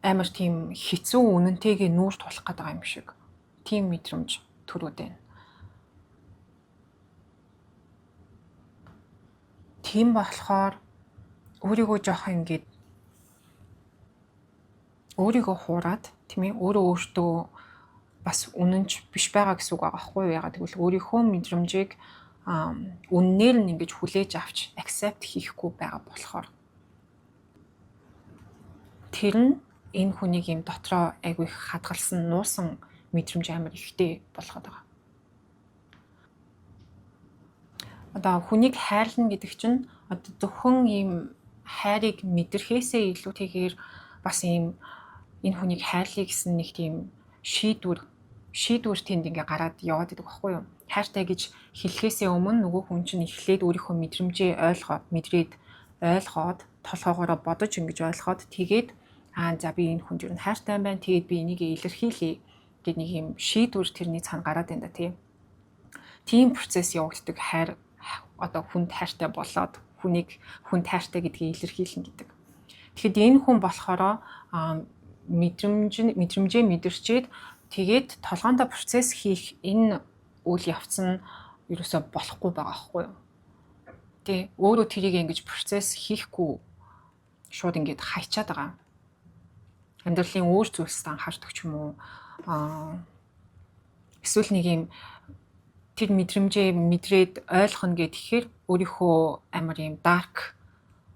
амар тийм хэцүү үнэнтэйгээ нүүр тулах гэдэг юм шиг. Тийм мэдрэмж төрөөд байна. Тийм болохоор өөрийгөө жоох ингээд өөрийгөө хуураад тийм ээ өөртөө бас үнэнч биш байгаа гэсэн үг байгаа байхгүй юу? Ягаад гэвэл өөрийнхөө мэдрэмжийг үннээр нь ингэж хүлээж авч accept хийхгүй байгаа болохоор тэр нь энэ хүнийг юм дотроо айгүй хадгалсан нуусан мэдрэмж амар ихтэй болгоод байгаа. Одоо хүнийг хайрлна гэдэг чинь одоо зөвхөн ийм хайрыг мэдрэхээсээ илүүтэйгээр бас ийм энэ хүнийг хайрлая гэсэн нэг тийм шийдвэр тэнд ингээ гараад яваад идэг байхгүй юу? Хайртай гэж хэлэхээсээ өмнө нөгөө хүн чинь эхлээд өөрийнхөө мэдрэмжээ ойлгоод толгоогоороо бодож ингэж ойлгоод тэгээд за би энэ хүнд юу хайртай байна. Тэгээд би энийг илэрхийлье гэдэг нэг юм шийдвэр тэрний цаана гараад байна да тийм. Тийм процесс явагддаг хайр одоо хүнд хайртай болоод хүнд хайртай гэдгийг илэрхийлнэ гэдэг. Тэгэхэд энэ хүн болохоро мэдрэмжээ мэдэрчээд тэгээд толгоондоо процесс хийх энэ үйл явц нь ерөөсөө болохгүй байгаа байхгүй юу? Тэ өөрөө тэрийг ингэж процесс хийхгүй шууд ингэж хайчаад байгаа. Амьдралын өөр зүйлсд анхаардаг ч юм уу эсвэл нэг юм тэр мэдрэмжээ мэдрээд ойлгоно гэхээр өөрийнхөө амар юм dark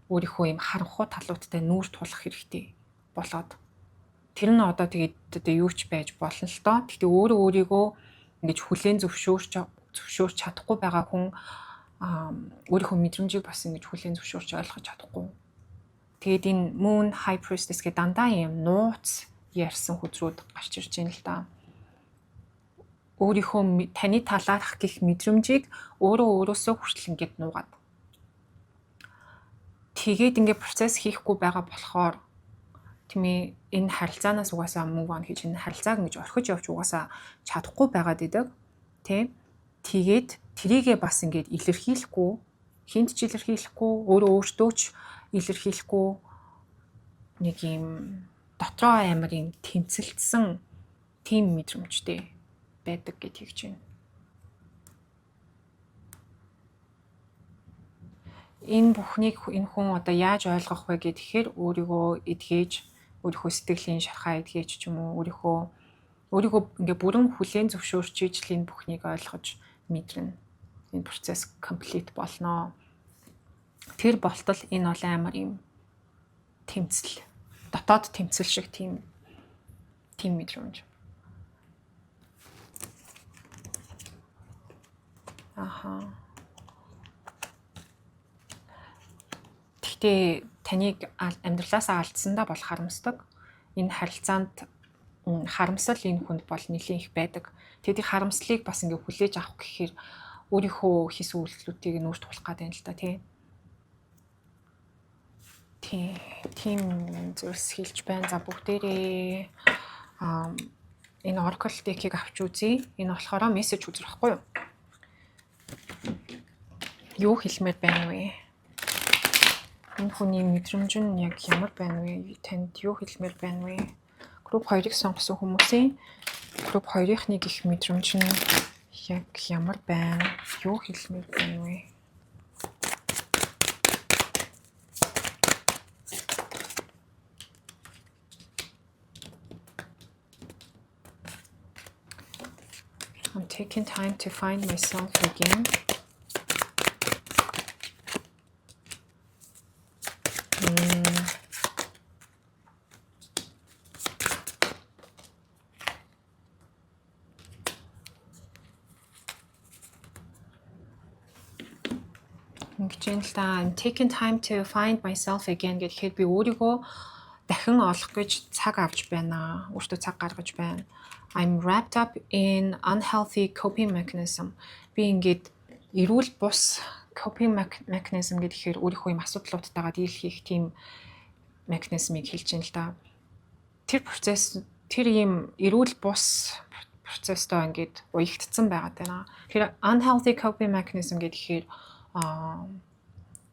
өөрийнхөө юм харанхуй талуудтай нүүр тулах хэрэгтэй болоод тэр нь одоо тэгээд юу ч байж болно л доо. Гэхдээ өөрөө өөрийгөө ингэж хүлээн зөвшөөрч чадахгүй байгаа хүн өөрийнхөө мэдрэмжийг бас ингэж хүлээн зөвшөөрч ойлгож чадахгүй. Тэгээд энэ Moon High Priestess гэдэг дандаа юм нууц ярьсан хүзрүүд гарч ирж байна л да. Өөрийнхөө таны талаарх гих мэдрэмжийг өөрөөсөө хүртэл ингээд нуугаад. Тэгээд ингээд процесс хийхгүй байгаа болохоор тийм ээ энэ харилцаанаас угаасаа move on гэж энэ харилцааг ингэж орхиж явж угаасаа чадахгүй байгаад идэг. Тийм. Тэгээд трийгээ бас ингээд илэрхийлэхгүй, хинт ч илэрхийлэхгүй, өөртөө ч илэрхийлэхгүй нэг юм дотроо амар юм тэмцэлтсэн тийм мэдрэмжтэй байдаг гэж хэлж байна. Энэ бүхнийг энэ хүн одоо яаж ойлгох вэ гэхээр өөрийгөө эдгээж, өөрийнхөө сэтгэлийн шархаа эдгээж ч юм уу, өөрийгөө ингээ бүрэн хүлээн зөвшөөрч ижил энэ бүхнийг ойлгож мэдэрнэ. Энэ процесс комплит болно. Тэр болтол энэ бол амар юм тэмцэл, дотоод тэмцэл шиг тийм мэдрэмж. Гэхдээ таныг амьдралаасаа алдсандаа бол харамсдаг. Энэ харилцаанд харамсал энэ хүнд бол нэлээд их байдаг. Тэгээд их харамслыг бас ингээ хүлээж авах гэхээр өөрийнхөө хийсэн үйлдэлүүдийг нүүрт тулах гэдэг юм л да тий. Тийм зүйлс хэлж байна. За бүгдээрээ энэ Oracle deck-ийг авч үзье. Энэ болохоор мессеж үзрэхгүй юу? Юу хэлмээр байна вэ? Энэ хүний мэдрэмж нь яг ямар байна вэ? Танд юу хэлмээр байна вэ? Групп 2-ыг сонгосон хүмүүсийн групп 2-ийнхний гих мэдрэмж нь яг ямар байна? Юу хэлмээр байна вэ? I'm taking time to find myself again. I'm taking time to find myself again гэхэд би өөрийгөө дахин олох гэж цаг авч байна. Өөртөө цаг гаргаж байна. I'm wrapped up in unhealthy coping mechanism. Би ингээд эрүүл бус coping mechanism гэхээр өөрийнхөө юм асуудлуудтайгаа дийлхийх тийм механизмыг хэлж байна л да. Тэр ийм эрүүл бус процесстой ингээд уягдсан байгаад байна. Тэр unhealthy coping mechanism гэхээр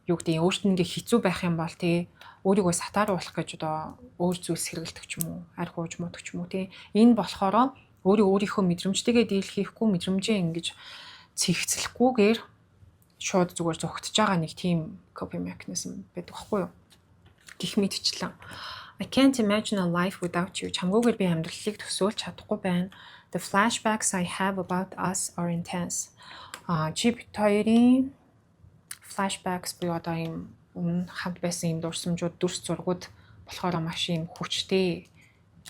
юу гэдэг өөртөө ингээ хэцүү байх юм бол тий өөрийгөө сатааруулах гэж одоо өөр зүйлс хэрэгэлдэг ч юм уу, арх ууж муудаг ч юм уу тий. Энэ болохоор өөрийнхөө мэдрэмжтэйгээ дийлхийхгүй, мэдрэмжээ ингэж цэгцлэхгүйгээр шууд зүгээр зогтож байгаа нэг тийм coping mechanism байдаг байхгүй юу? Гэх мэтчлэн I can't imagine a life without you. Чамгүйгээр би амьдралыг төсөөлж чадахгүй байна. The flashbacks I have about us are intense. Чи бит хоёрын flashbacks буюу одоо юм өмнө хамт байсан юм дурсамжууд, дүрс зургууд болохоор маш юм хүчтэй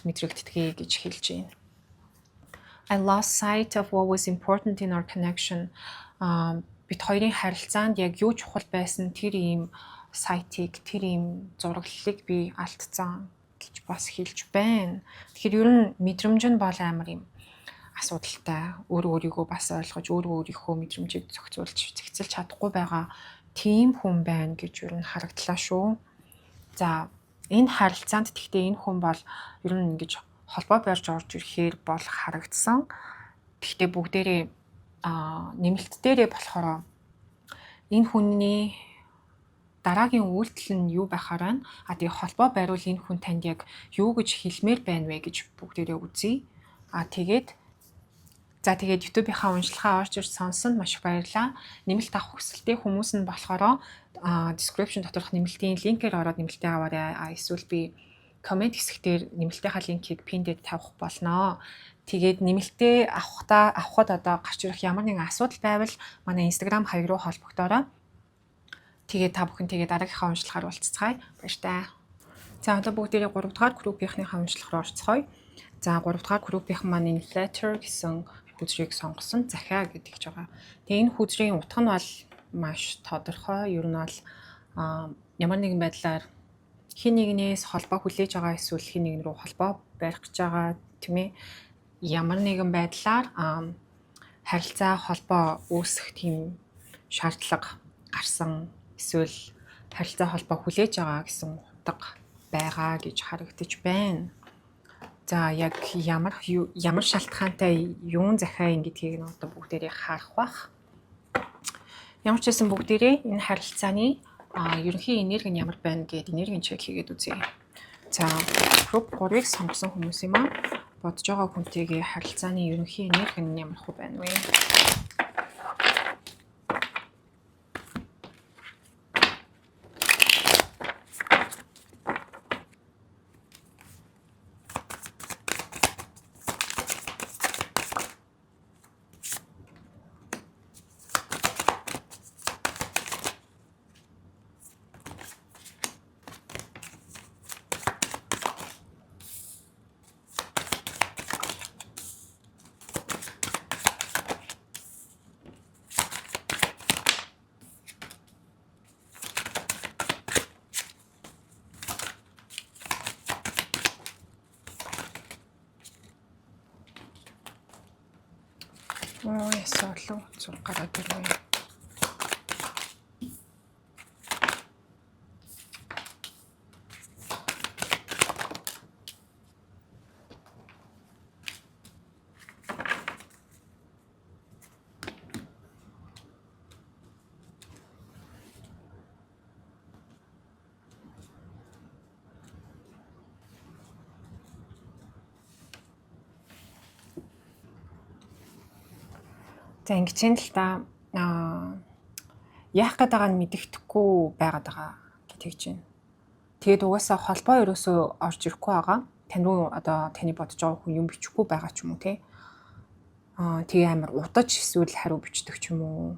мэдрэгддэг гэж хэлж байна. I lost sight of what was important in our connection. Бид хоёрын харилцаанд яг юу чухал байсан тэр ийм сайтыг, тэр ийм зураглалыг би алдсан гэж бас хэлж байна. Тэгэхээр ер нь мэдрэмж нь бол амар юм асуудалтай. Өөрийгөө бас ойлгож, өөрийнхөө мэдрэмжийг зохицуулж, зэгцэлж чадахгүй байгаа тийм хүн байна гэж ер нь харагдлаа шүү. За энэ харилцаанд тэгтээ энэ хүн бол ер нь ингэж холбоо барьж орж ирэхээр бол харагдсан. Тэгтээ бүгдээрээ нэмэлт дээрээ болохоор энэ хүний дараагийн үйлдэл нь юу байхаар байна? Тэгээ холбоо бариул энэ хүн танд яг юу гэж хэлмээр байна вэ гэж бүгдээрээ үзье. Тэгээд YouTube-ийнхаа уншлагаа орж ирж сонссонд маш их баярлалаа. Нэмэлт авах хүсэлтэй хүмүүс нь болохоор description доторх нэмэлтийн линкээр ороод нэмэлтээ аваарай. Эсвэл би комент хэсгээр нэмэлтийнхаа линкийг пиндээд тавих болно. Тэгээд нэмэлтээ авахд одоо гарч ирэх ямар нэгэн асуудал байвал манай Instagram хаяг руу холбогдоорой. Тэгээд та бүхэн тэгээд дараагийнхаа уншлагаар уулзцгаая. Баяртай. За одоо бүгдээрээ 3 дугаар группийнхнийхаа уншлах руу орцгоё. За 3 дугаар группийнхан маань энэ Flatter гэсэн хүзрийг сонгосон захиа гэдэг ч байгаа. Тэгээ энэ хүзрийн утга нь бол маш тодорхой. Ер нь бол ямар нэгэн байдлаар хин нэгнээс холбоо хүлээж байгаа эсвэл хин нэгэн рүү холбоо барих гэж байгаа тийм ээ. Ямар нэгэн байдлаар харилцаа холбоо үүсэх тийм шаардлага гарсан эсвэл харилцаа холбоо хүлээж байгаа гэсэн утга байгаа гэж харагдаж байна. За яг ямар шалтгаантай юун захиа гэдгийг нь одоо бүгдээрээ харах бах. Ямар ч байсан бүгдээрээ энэ харилцааны ерөнхий энерги нь ямар байна гэдэг энергийн чек хийгээд үзье. За групп 3-ыг сонгосон хүмүүс юм аа. Бодож байгаа хүнтэйгээ харилцааны ерөнхий энерги нь ямар хөө байна вэ? Ясаалуу зүг гараад ирвэ. За ингэж юм л та яах гээд байгааг нь мэддэхгүй байгаад байгаа гэж байна. Тэгээд угаасаа холбоо ерөөсөө орж ирэхгүй байгаа. Тань руу одоо таны бодож байгаа хүн юм бичихгүй байгаа ч юм уу те. Тэгээ амар удаж эсвэл хариу бичдэг ч юм уу.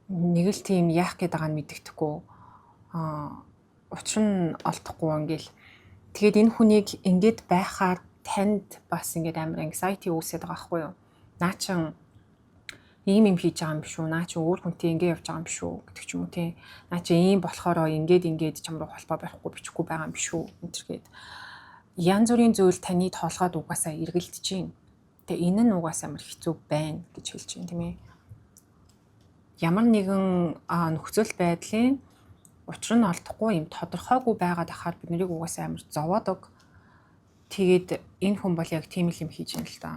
Нэг л тийм яах гээд байгааг нь мэддэхгүй учир нь олдохгүй ингээл. Тэгээд энэ хүнийг ингээд байхаар танд бас ингээд амар anxiety үүсээд байгаа байхгүй юу? Наа чин ийм юм хийж байгаа юм биш үү? Наа чи өөр хүнтэй ингэ явж байгаа юм биш үү гэдэг ч юм уу тий. Наа чи ийм болохоор ингээд чам руу холбоо барихгүй бичихгүй байгаа юм биш үү гэдэргээд янз бүрийн зүйл таны тоолгоод угаасаа эргэлдэж байна. Тэгээ энэ нь угаасаа амар хэцүү байна гэж хэлж байна тийм ээ. Ямар нэгэн нөхцөл байдлын учир нь олдохгүй юм тодорхойгүй байгаад ахаар бид нарыг угаасаа амар зовоодог. Тэгээд энэ хүн бол яг тийм л юм хийж байна л да.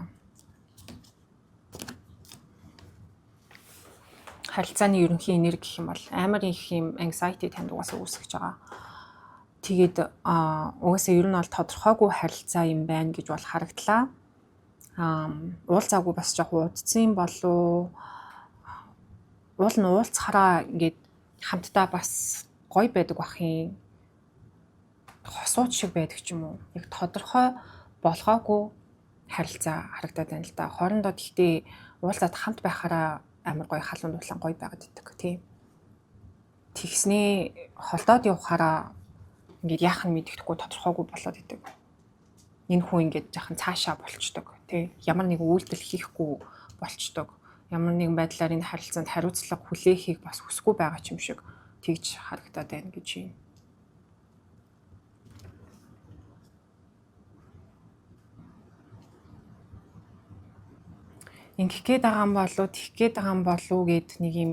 Харилцааны ерөнхий энерги гэх юм бол амар их юм anxiety танд угаасаа үүсгэж байгаа. Тэгээд угаасаа ер нь бол тодорхойгүй харилцаа юм байна гэж бол харагдлаа. Уулзаагүй бас жоох удцсан болов. Уул нь уулзахаараа ингээд хамтдаа бас гоё байдаг бах юм. Хосууд шиг байдаг ч юм уу. Яг тодорхой болгоогүй харилцаа харагдаад байна л да. Хоорондоо гэхдээ уулзаад хамт байхаараа амар гоё халуун дулаан гоё байгаад идэг тийм. Тэгснээ холдоод явахаараа ингээд яах нь мэддэхгүй тодорхойгүй болоод идэг. Энэ хүн ингээд жахан цаашаа болчдөг тийм. Ямар нэг үйлдэл хийхгүй болчдөг. Ямар нэгэн байдлаар энэ харилцаанд хариуцлага хүлээхийг бас хүсэхгүй байгаа ч юм шиг тэгж харагдаад байна гэж юм. Ингэх гээд байгаа юм болов, тэгэх гээд байгаа юм болов гэд нэг юм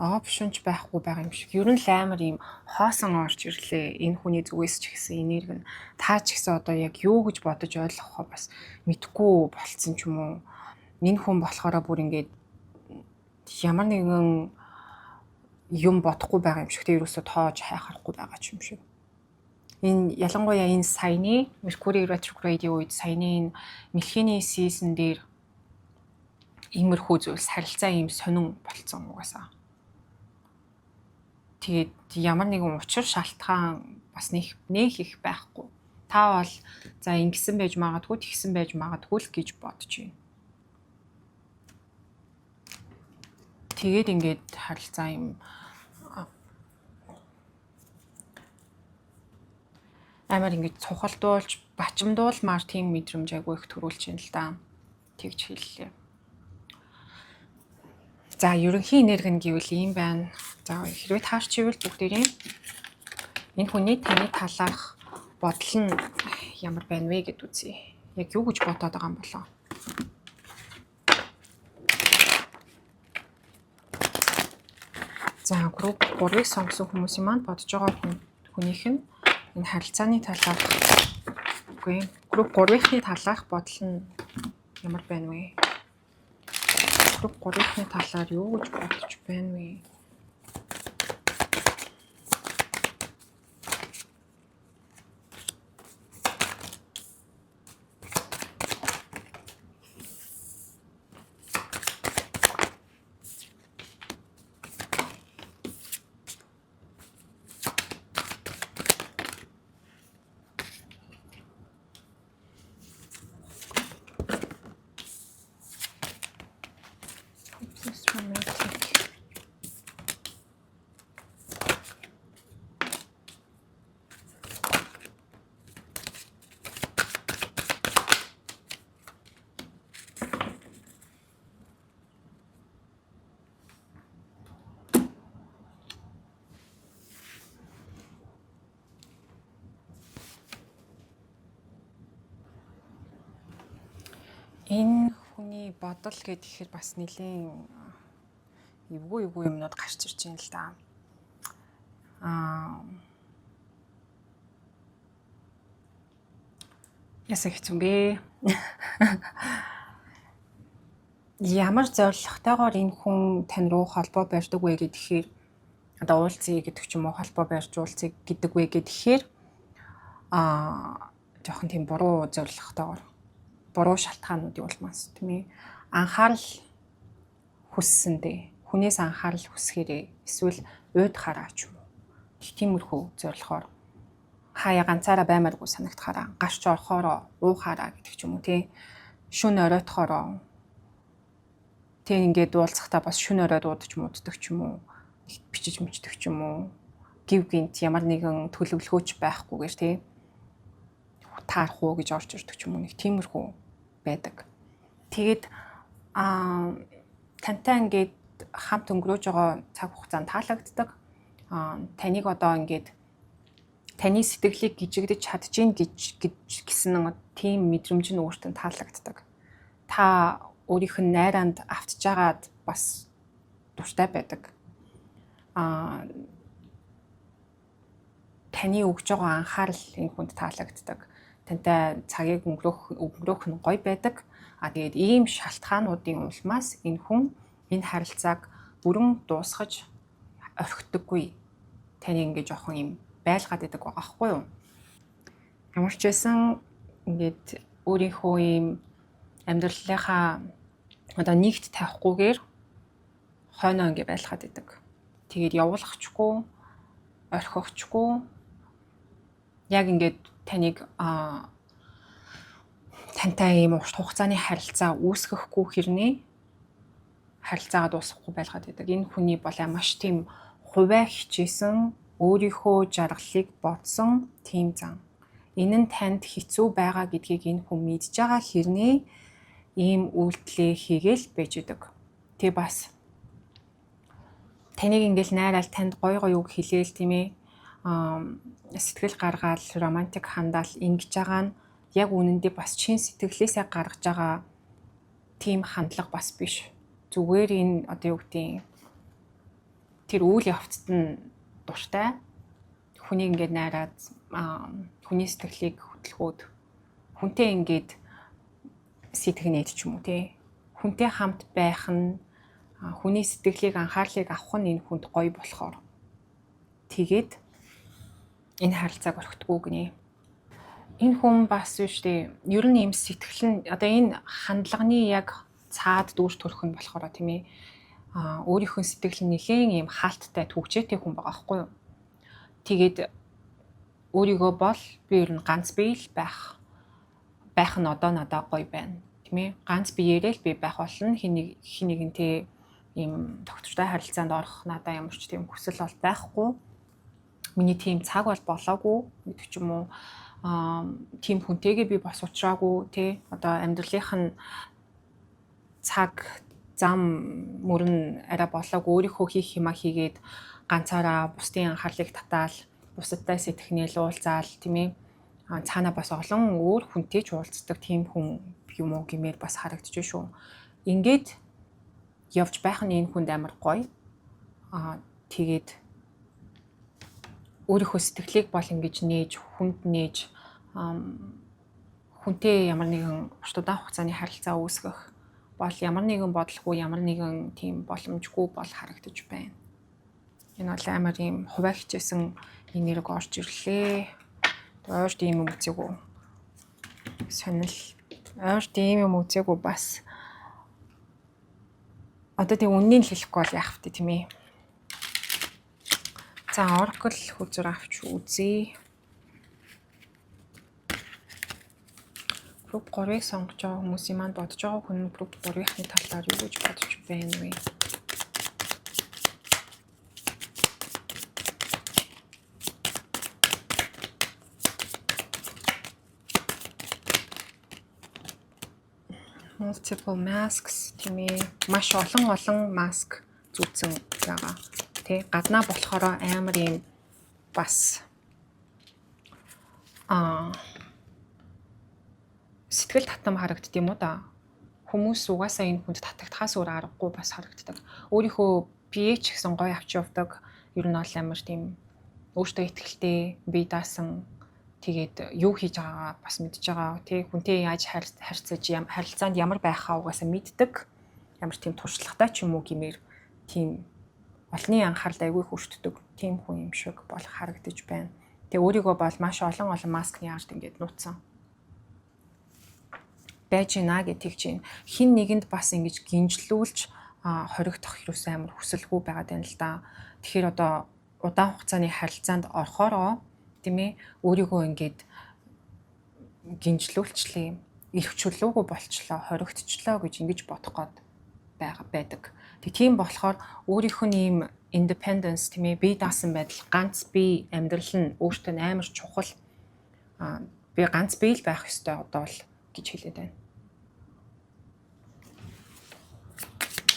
опшнч байхгүй байгаа юм шиг. Ер нь л амар юм хоосон орж ирлээ. Энэ хүний зүгээс ч гэсэн энерги нь таа ч гэсэн одоо яг юу гэж бодож ойлгохоо бас мэдэхгүй болцсон ч юм уу. Энэ хүн болохоор бүр ингээд ямар нэгэн юм бодохгүй байгаа юм шиг. Тэ ерөөсө тоож хайхарахгүй байгаа ч юм шиг. Энэ ялангуяа энэ саяны Mercury retrograde үед саяны мэлхийний season дээр иймэрхүү зүйлс харилцаа ийм сонин болцсон угаасаа. Тэгээд ямар нэгэн учир шалтгаан бас нэг их байхгүй. Та бол за ингэсэн байж магадгүй, тэгсэн байж магадгүй л гэж бодож байна. Тэгээд ингээд харилцаа ийм амар ингэж цухалдуулж, бачимдуулмаар тийм мэдрэмж айгүй их төрүүлж байна л да. Тэгж хэллээ. За ерөнхий энерги нь гэвэл ийм байна. За хэрвээ таарч ивэл бүгдээрээ Энэ хүний таны талаарх бодол нь ямар байна вэ гэд үзье. Яг юу гэж бодоод байгаа юм болоо. За групп 3-ыг сонгосон хүмүүсийн маань бодож байгаа хүнийх нь энэ харилцааны талаарх үгүй групп 3-ийнхний талаарх бодол нь ямар байна вэ? Групп 3-ийнхний талаар юу гэж бодож байна вэ? Энэ хүний бодол гэхээр бас нэлийн эвгүй юмнууд гарч ирж байна л да. Ясаа хэцүү бэ? Ямар зорилготойгоор энэ хүн тань руу холбоо барьдаг вэ гэхээр одоо уулзъя гэдэг ч юм уу холбоо барьж уулзъя гэдэг вэ гэхээр жоохон тийм буруу зорилготойгоор буруу шалтгаануудын улмаас тийм ээ анхаарал хүссэндээ хүнээс анхаарал хүсгээрээ эсвэл уйд хараа ч юм уу тиймэрхүү зорилгоор хаяа ганцаараа баймааргүй санагдахаараа гарч орохороо уухаараа гэдэг ч юм уу тий шүн оройтохороо тий ингээд уулзахтаа бас шүн оройд уудаж мууддаг ч юм уу бичиж мичдэг ч юм уу гів гинт ямар нэгэн төлөвлөгөөч байхгүйгээр тий таарах уу гэж орж ирдэг ч юм уу нэг тиймэрхүү байдаг. Тэгээд тантай ингээд хамт өнгөрөөж байгаа цаг хугацаанд таалагддаг. Таныг одоо ингээд таны сэтгэлийг гжигдэж чадчихин гэсэн тийм мэдрэмж нь өөртөө таалагддаг. Та өөрийнх нь найранд автжгаад бас дуртай байдаг. Таны өгж байгаа анхаарал энэ хүнд таалагддаг. Тантай цагийг өнгөрөөх нь гоё байдаг. Тэгээд ийм шалтгаануудын улмаас энэ хүн энэ харилцааг бүрэн дуусгаж орхидоггүй. Таны ингээд жоохон юм байлгаад байдаг байгаа байхгүй юу? Ямар ч байсан ингээд өөрийнхөө ийм амьдралынхаа одоо нэгт тавихгүйгээр хойноо ингээд байлгаад байдаг. Тэгээд явуулахчгүй, орхихчгүй яг ингээд таныг тантай ийм урт хугацааны харилцаа үүсгэхгүй хэрнээ харилцаагаа дуусгахгүй байлгаад байдаг. Энэ хүний бол маш тийм хувиа хичээсэн, өөрийнхөө жаргалыг бодсон тийм зан. Энэ нь танд хэцүү байгаа гэдгийг энэ хүн мэдж байгаа хэрнээ ийм үйлдэлээ хийгээл байж идэг. Тэг бас таныг ингээл найраал танд гой үг хэлээл тийм ээ. Сэтгэл гаргаал, романтик хандаал ингэж байгаа нь яг үнэндээ бас чин сэтгэлээсээ гаргаж байгаа тийм хандлага бас биш. Зүгээр энэ одоо юу гэдэг тэр үйл явцад нь дуртай. Хүнийг ингээд найраад хүний сэтгэлийг хөдөлгөөд хүнтэй ингээд сэтгэнээд ч юм уу тий. Хүнтэй хамт байх нь хүний сэтгэлийг анхаарлыг авах нь энэ хүнд гоё болохоор тэгээд энэ харилцааг орхитгүй гинэ. Энэ хүн бас юу штэ ер нь юм сэтгэл нь одоо энэ хандлагын яг цаад дүүрч төрөх нь болохоор тийм ээ өөрийнхөө сэтгэл нь нэлээд юм хаалттай төгчээтэй хүн байгаа байхгүй юу. Тэгээд өөрийгөө бол би ер нь ганц бие л байх нь одоо надад гоё байна тийм ээ. Ганц биеэрээ л би байх болно. Хинэгэнтэй ийм тогтвортой харилцаанд орох надад ямар ч тийм хүсэл бол байхгүй. Миний тийм цаг бол болоогүй гэдэг ч юм уу тийм хүнтэйгээ би бас уулзраагүй тий одоо амьдралынх нь цаг зам мөрөн арай болоогүй өөрийнхөө хийх юмаа хийгээд ганцаараа бусдын анхаарлыг татаал бусадтай сэтгэхнээ уулзаал тийм ээ. Цаана бас олон өөр хүнтэй ч уулздаг тийм хүн юм уу гэмээр бас харагдчих шүү. Ингээд явж байх нь энэ хүнд амар гоё. Тэгээд өөрийнхөө сэтгэлийг бол ингэж нээж, хүнд нээж, хүнтэй ямар нэгэн урт удаан хугацааны харилцаа үүсгэх бол ямар нэгэн бодлого, ямар нэгэн тийм боломжгүй бол харагдаж байна. Энэ бол амар ийм хуваа хичээсэн энерги орж ирлээ. Ойрт ийм юм үзээгүй. Сонил. Ойрт ийм юм үзээгүй бас. Одоо тийм үннийг хэлэхгүй бол яах вэ тийм ээ. За Oracle хүзэр авч үзье. Group 3-ыг сонгож байгаа хүмүүсийн маань бодож байгаа хүн Group 3-ийнхны талаар юу гэж бодож байна вэ? Multiple masks тийм ээ. Маш олон маск зүүцэн байгаа. Тэ гаднаа болохоор амар юм бас сэтгэл татам харагддаг юм уу да. Хүмүүс угаасаа энэ хүнд татагдахаас өөр аргагүй бас харагддаг. Өөрийнхөө pH гэсэн гоё авч явдаг. Ер нь бол амар тийм өөртөө ихтэй бие даасан тэгээд юу хийж байгаагаа бас мэдж байгаа. Тэ хүнтэй яаж харьцаж харилцаанд ямар байхаа угаасаа мэддэг. Ямар тийм туршлагатай ч юм уу гэмээр тийм олонний анхаарал айгүй хүртдэг. Тийм хүн юм шиг бол харагдаж байна. Тэгээ өөрийгөө бол маш олон маскны ард ингээд нууцсан. Байж гинэ гэж тэгж байна. Хин нэгэнд бас ингэж гинжлүүлж хоригдох хэрэгс амар хүсэлгүй байгаад байна л да. Тэгэхээр одоо удаан хугацааны харилцаанд орохороо тийм ээ өөрийгөө ингээд гинжлүүлчлээ. Ирэх чөлөөгүй болчлоо, хоригдчихлоо гэж ингэж бодох гээд байдаг. Тийм болохоор өөрийнх нь ийм independence тийм ээ бие даасан байдал ганц бие амьдрал нь өөртөө амар чухал. Би ганц бие л байх ёстой одоо л гэж хэлээд байна.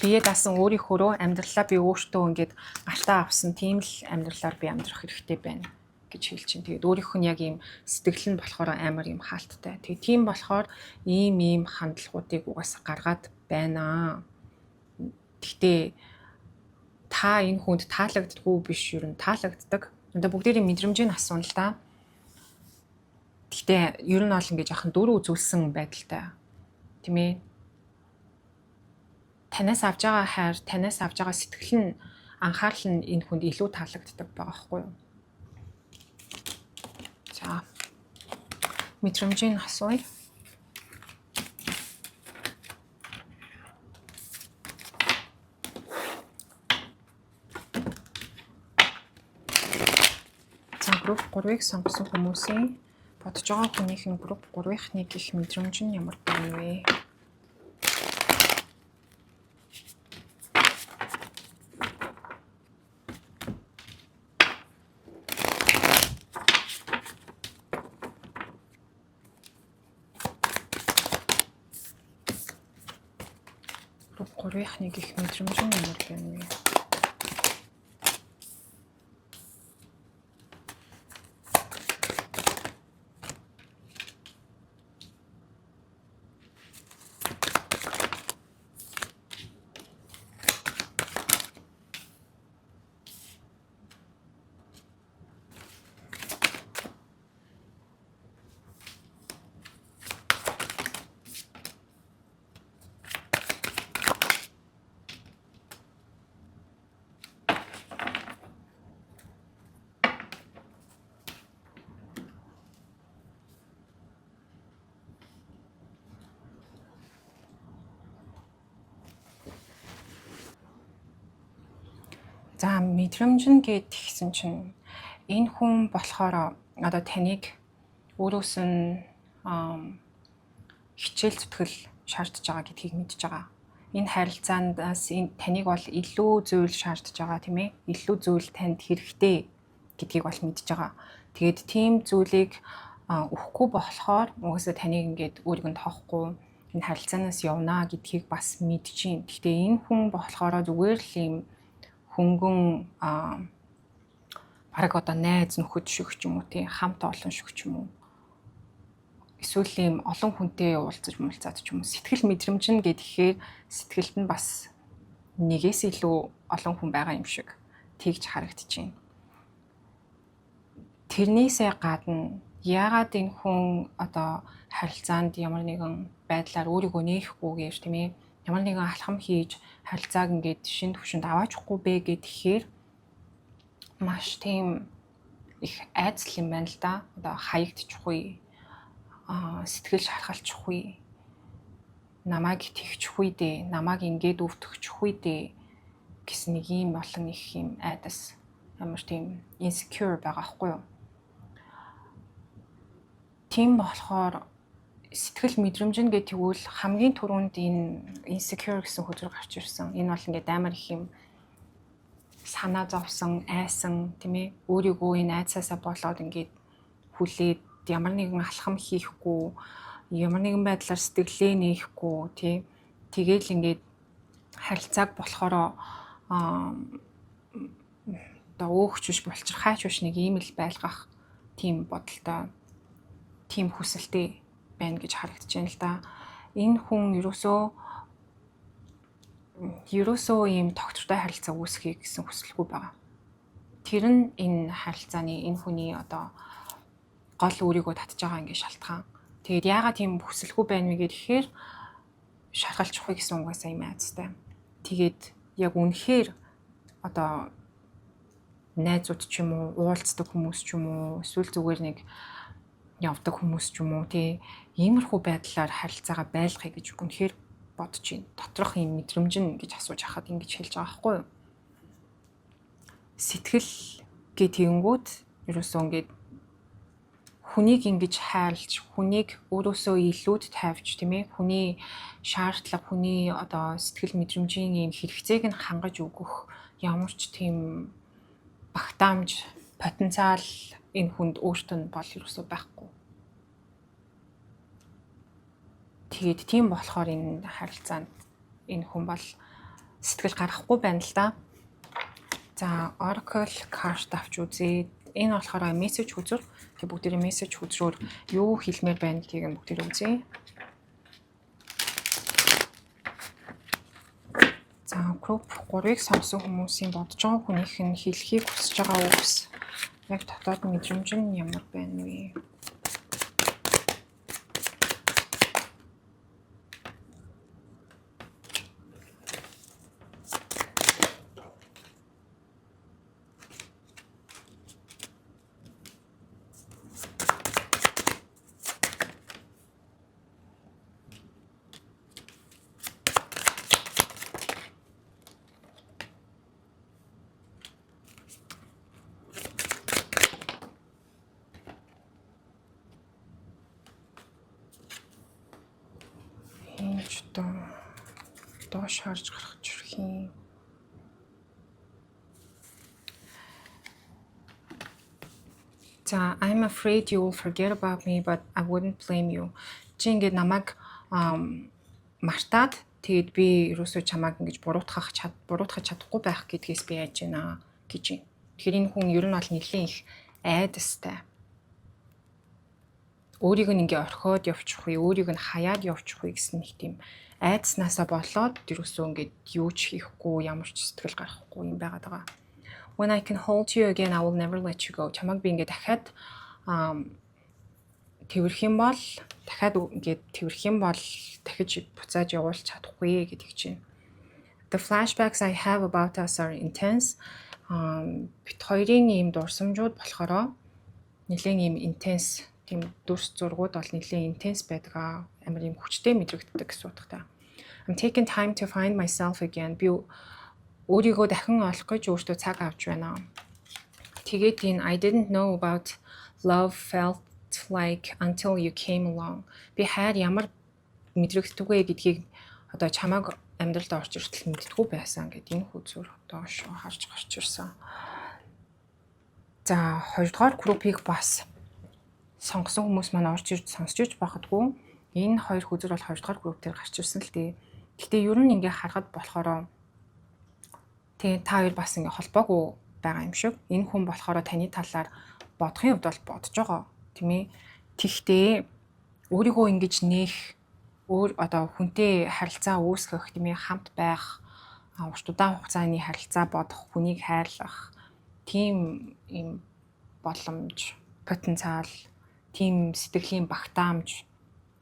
Бие даасан өөрийнхөө амьдралаа би өөртөө ингээд гартаа авсан тийм л амьдралаар би амьдрах хэрэгтэй байна гэж хэлж чинь. Тэгээд өөрийнх нь яг ийм сэтгэл нь болохоор амар ийм хаалттай. Тэгээд тийм болохоор ийм хандлагуудыг угаасаа гаргаад байна. Гэхдээ та энэ хүнд таалагддаггүй биш юу? Таалагддаг. Одоо бүгдээрээ мэдрэмжийг асуун л да. Гэхдээ ер нь бол ингэж яхан дөрөв үзүүлсэн байдалтай. Тийм ээ. Танаас авж байгаа хайр, танаас авж байгаа сэтгэл нь анхаарал нь энэ хүнд илүү таалагддаг байгаа байхгүй юу? За. Мэдрэмжийг асууя. Group 3-ыг сонгосон хүмүүсийн бодож байгаа хүнийхэн Group 3-ийнхний гих мэдрэмж нь ямар байна вэ? Group 3-ийнхний гих мэдрэмж нь ямар байна вэ? За мэдрэмж нь гэдгийгсэн чинь энэ хүн болохоор одоо таныг өөрөөс нь хичээл зүтгэл шаардж байгаа гэдгийг мэдж байгаа. Энэ харилцаандаас таныг бол илүү зүйл шаардж байгаа тийм ээ. Илүү зүйл танд хэрэгтэй гэдгийг бол мэдж байгаа. Тэгээд тийм зүйлийг өгөхгүй болохоор угаасаа таныг ингээд өөрийг нь тоохгүй энэ харилцаанаас явна гэдгийг бас мэдчихээн. Гэхдээ энэ хүн болохоор зүгээр л юм хөнгөн бараг одоо найз нөхөд шиг ч юм уу тий хамт олон шиг ч юм уу. Эсвэл ийм олон хүнтэй уулзаж муулзаад ч юм уу сэтгэл мэдрэмж нь гэхээр сэтгэлд нь бас нэгээс илүү олон хүн байгаа юм шиг тэгж харагдчихээн. Тэрнээсээ гадна яагаад энэ хүн одоо харилцаанд ямар нэгэн байдлаар өөрийгөө нээхгүйгээр тийм ээ ямар нэгэн алхам хийж харилцааг ингээд шин төвшөнд аваачихгүй бэ гэхээр маш тийм их айцл юм байна л да. Одоо хаягдчихгүй, сэтгэл шархалчихгүй, намайг тэгчихгүй дээ, намайг ингээд өвтгчихгүй дээ гэсэн нэг юм олон их юм айдас ямар тийм insecure байгаа хгүй юу. Тийм болохоор сэтгэл мэдрэмж нь гэдэг тэгвэл хамгийн түрүүнд энэ insecure гэсэн хөтөр гарч ирсэн. Энэ бол ингээд амар их юм санаа зовсон, айсан тийм ээ өөрийгөө энэ айцаасаа болоод ингээд хүлээд ямар нэгэн алхам хийхгүй, ямар нэгэн байдлаар сэтгэлээ нээхгүй тий. Тэгээл ингээд харилцааг болохоро одоо өөхч биш булчирхаач биш нэг ийм л байлгах тийм бодолтой тийм хүсэлтэй байна гэж харагдаж байна л да. Энэ хүн ерөөсөө ийм тогтвортой харилцаа үүсгэхийг гэсэн хүсэлгүй байгаа. Тэр нь энэ харилцааны энэ хүний одоо гол өөрийгөө татж байгаа ингээ шалтгаан. Тэгээд яагаад тийм хүсэлгүй байна вэ гэхээр шаргалчихгүй гэсэн угаасаа юм айцтай. Тэгээд яг үнэхээр одоо найзууд ч юм уу, уулздаг хүмүүс ч юм уу, эсвэл зүгээр нэг явдаг хүмүүс ч юм уу тий иймэрхүү байдлаар харилцаагаа байлгахыг гэж үнэхээр бодож байна. Доторх юм мэдрэмж нь гэж асууж хахад ингэж хэлж байгаа байхгүй юу? Сэтгэл гэтэнгүүд ерөөсөө ингээд хүнийг ингэж хайрлж, хүнийг өөрөөсөө илүүд тавьж тийм ээ хүний шаардлага, хүний одоо сэтгэл мэдрэмжийн юм хэрэгцээг нь хангаж өгөх ямар ч тийм багтаамж, потенциал энэ хүнд өөртөө нь бол ерөөсөө байхгүй. Тэгээд тийм болохоор энэ харилцаанд энэ хүн бол сэтгэл гаргахгүй байна л да. За, Oracle card авч үзье. Энэ болохоор мессеж хүзэр. Тэгээд бүгдээрээ мессеж хүзрөөр юу хэлмээр байна гэдгийг бүгдээрээ үзье. За, group 3-ыг сонсон хүмүүсийн бодож байгаа хүнийх нь хэлхийг хүсэж байгаа үгс яг дотоод мэдрэмж нь ямар байна вэ? Доош харж гарах чирхийн. За, I'm afraid you will forget about me, but I wouldn't blame you. Чи ингээд намайг мартаад тэгээд би ерөөсөө чамайг ингэж буруутгах чадахгүй байх гэдгээс би яаж байна гэж. Тэгэхээр энэ хүн ер нь бол нэлээд их айдастай. Өөрийг нь ингээ орхиод явчихгүй, өөрийг нь хаяад явчихгүй гэсэн нэг тийм айдснаасаа болоод ерөөсөө ингээд юу ч хийхгүй, ямар ч сэтгэл гаргахгүй юм байгаад байгаа. When I can hold you again, I will never let you go. Чамайг би ингээ дахиад тэрвэрх юм бол дахиж буцааж явуулж чадахгүй гэдэг чинь. The flashbacks I have about us are intense. Бид хоёрын ийм дурсамжууд болохоор нэлээд ийм intense тийм дүрс зургууд бол нэлээд intense байдаг. Амар ийм хүчтэй мэдрэгддэг гэсэн утгатай. I'm taking time to find myself again. Би өөрийгөө дахин олох гэж өөртөө цаг авч байна. Тэгээд энэ I didn't know about love felt like until you came along. Би хайр ямар мэдрэгддэг вэ гэдгийг одоо чамайг амьдралд орж иртэл мэдтгүү байсан гэдэг энэ хүзүр доош харж гарч ирсэн. За, хоёрдугаар группийг бас сонгосон хүмүүс маань орж ирж сонсч иж байхадгүй энэ хоёр хүзэр бол хоёрдугаар групп дээр гарч ирсэн л дээ. Гэхдээ ер нь ингээ харахад болохоор тэгээ та хоёр бас ингээ холбоогүй байгаа юм шиг. Энэ хүн болохоор таны талаар бодохын хувьд бол бодож байгаа тийм ээ. Тэгтээ өөрийгөө ингэж нээх одоо хүнтэй харилцаа үүсгэх тийм ээ, хамт байх, урт удаан хугацааны харилцаа бодох, хүнийг хайрлах тийм юм боломж, потенциал, тийм сэтгэлийн багтаамж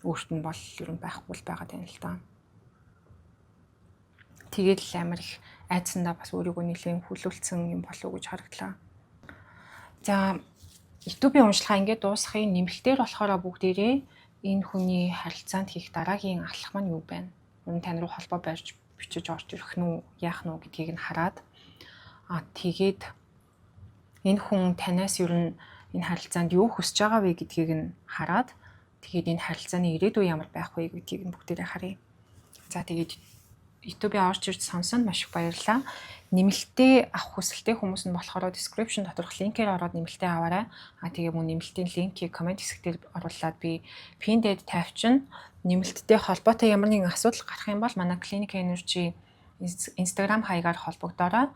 өөрт нь бол ер нь байхгүй байгаад байна л да. Тэгээд л амар их айдсандаа бас өөрийгөө нэлийн хүлүүлсэн юм болов уу гэж харагдлаа. За YouTube-ийн уншлагаа ингээд дуусгахын нэмэлтээр болохоор бүгдээрээ энэ хүний харилцаанд хийх дараагийн алхам нь юу байна? Үнэн тань руу холбоо барьж бичиж орж ирэх нь үү, яах нь үү гэдгийг нь хараад тэгээд энэ хүн танаас ер нь энэ харилцаанд юу хүсэж байгаа вэ гэдгийг нь хараад тэгээд энэ харилцааны ирээдүй ямар байх вэ гэдгийг нь бүгдээрээ харъя. За тэгээд YouTube-ийн орж ирж сонсонд маш их баярлалаа. Нэмэлтээ авах хүсэлтэй хүмүүс нь болохоор description доторх линкээр ороод нэмэлтээ аваарай. Тэгээ мөн нэмэлтийн линкийг комент хэсгээр оруулаад би pinned тавьчихна. Нэмэлттэй холбоотой ямар нэгэн асуудал гарах юм бол манай Clinic Energy Instagram хаягаар холбогдоорой.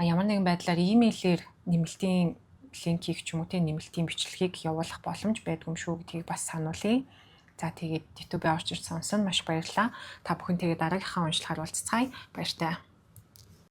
Ямар нэгэн байдлаар имэйлээр нэмэлтийн линкийг ч юм уу тийм нэмэлтийн бичлэгийг явуулах боломж байдгүй юм шүү гэдгийг бас сануулъя. За тэгээд YouTube-ийн орж ирж сонсон маш баярлалаа. Та бүхэн тэгээд дараагийнхаа уншлагаар уулзцгаая. Баяртай.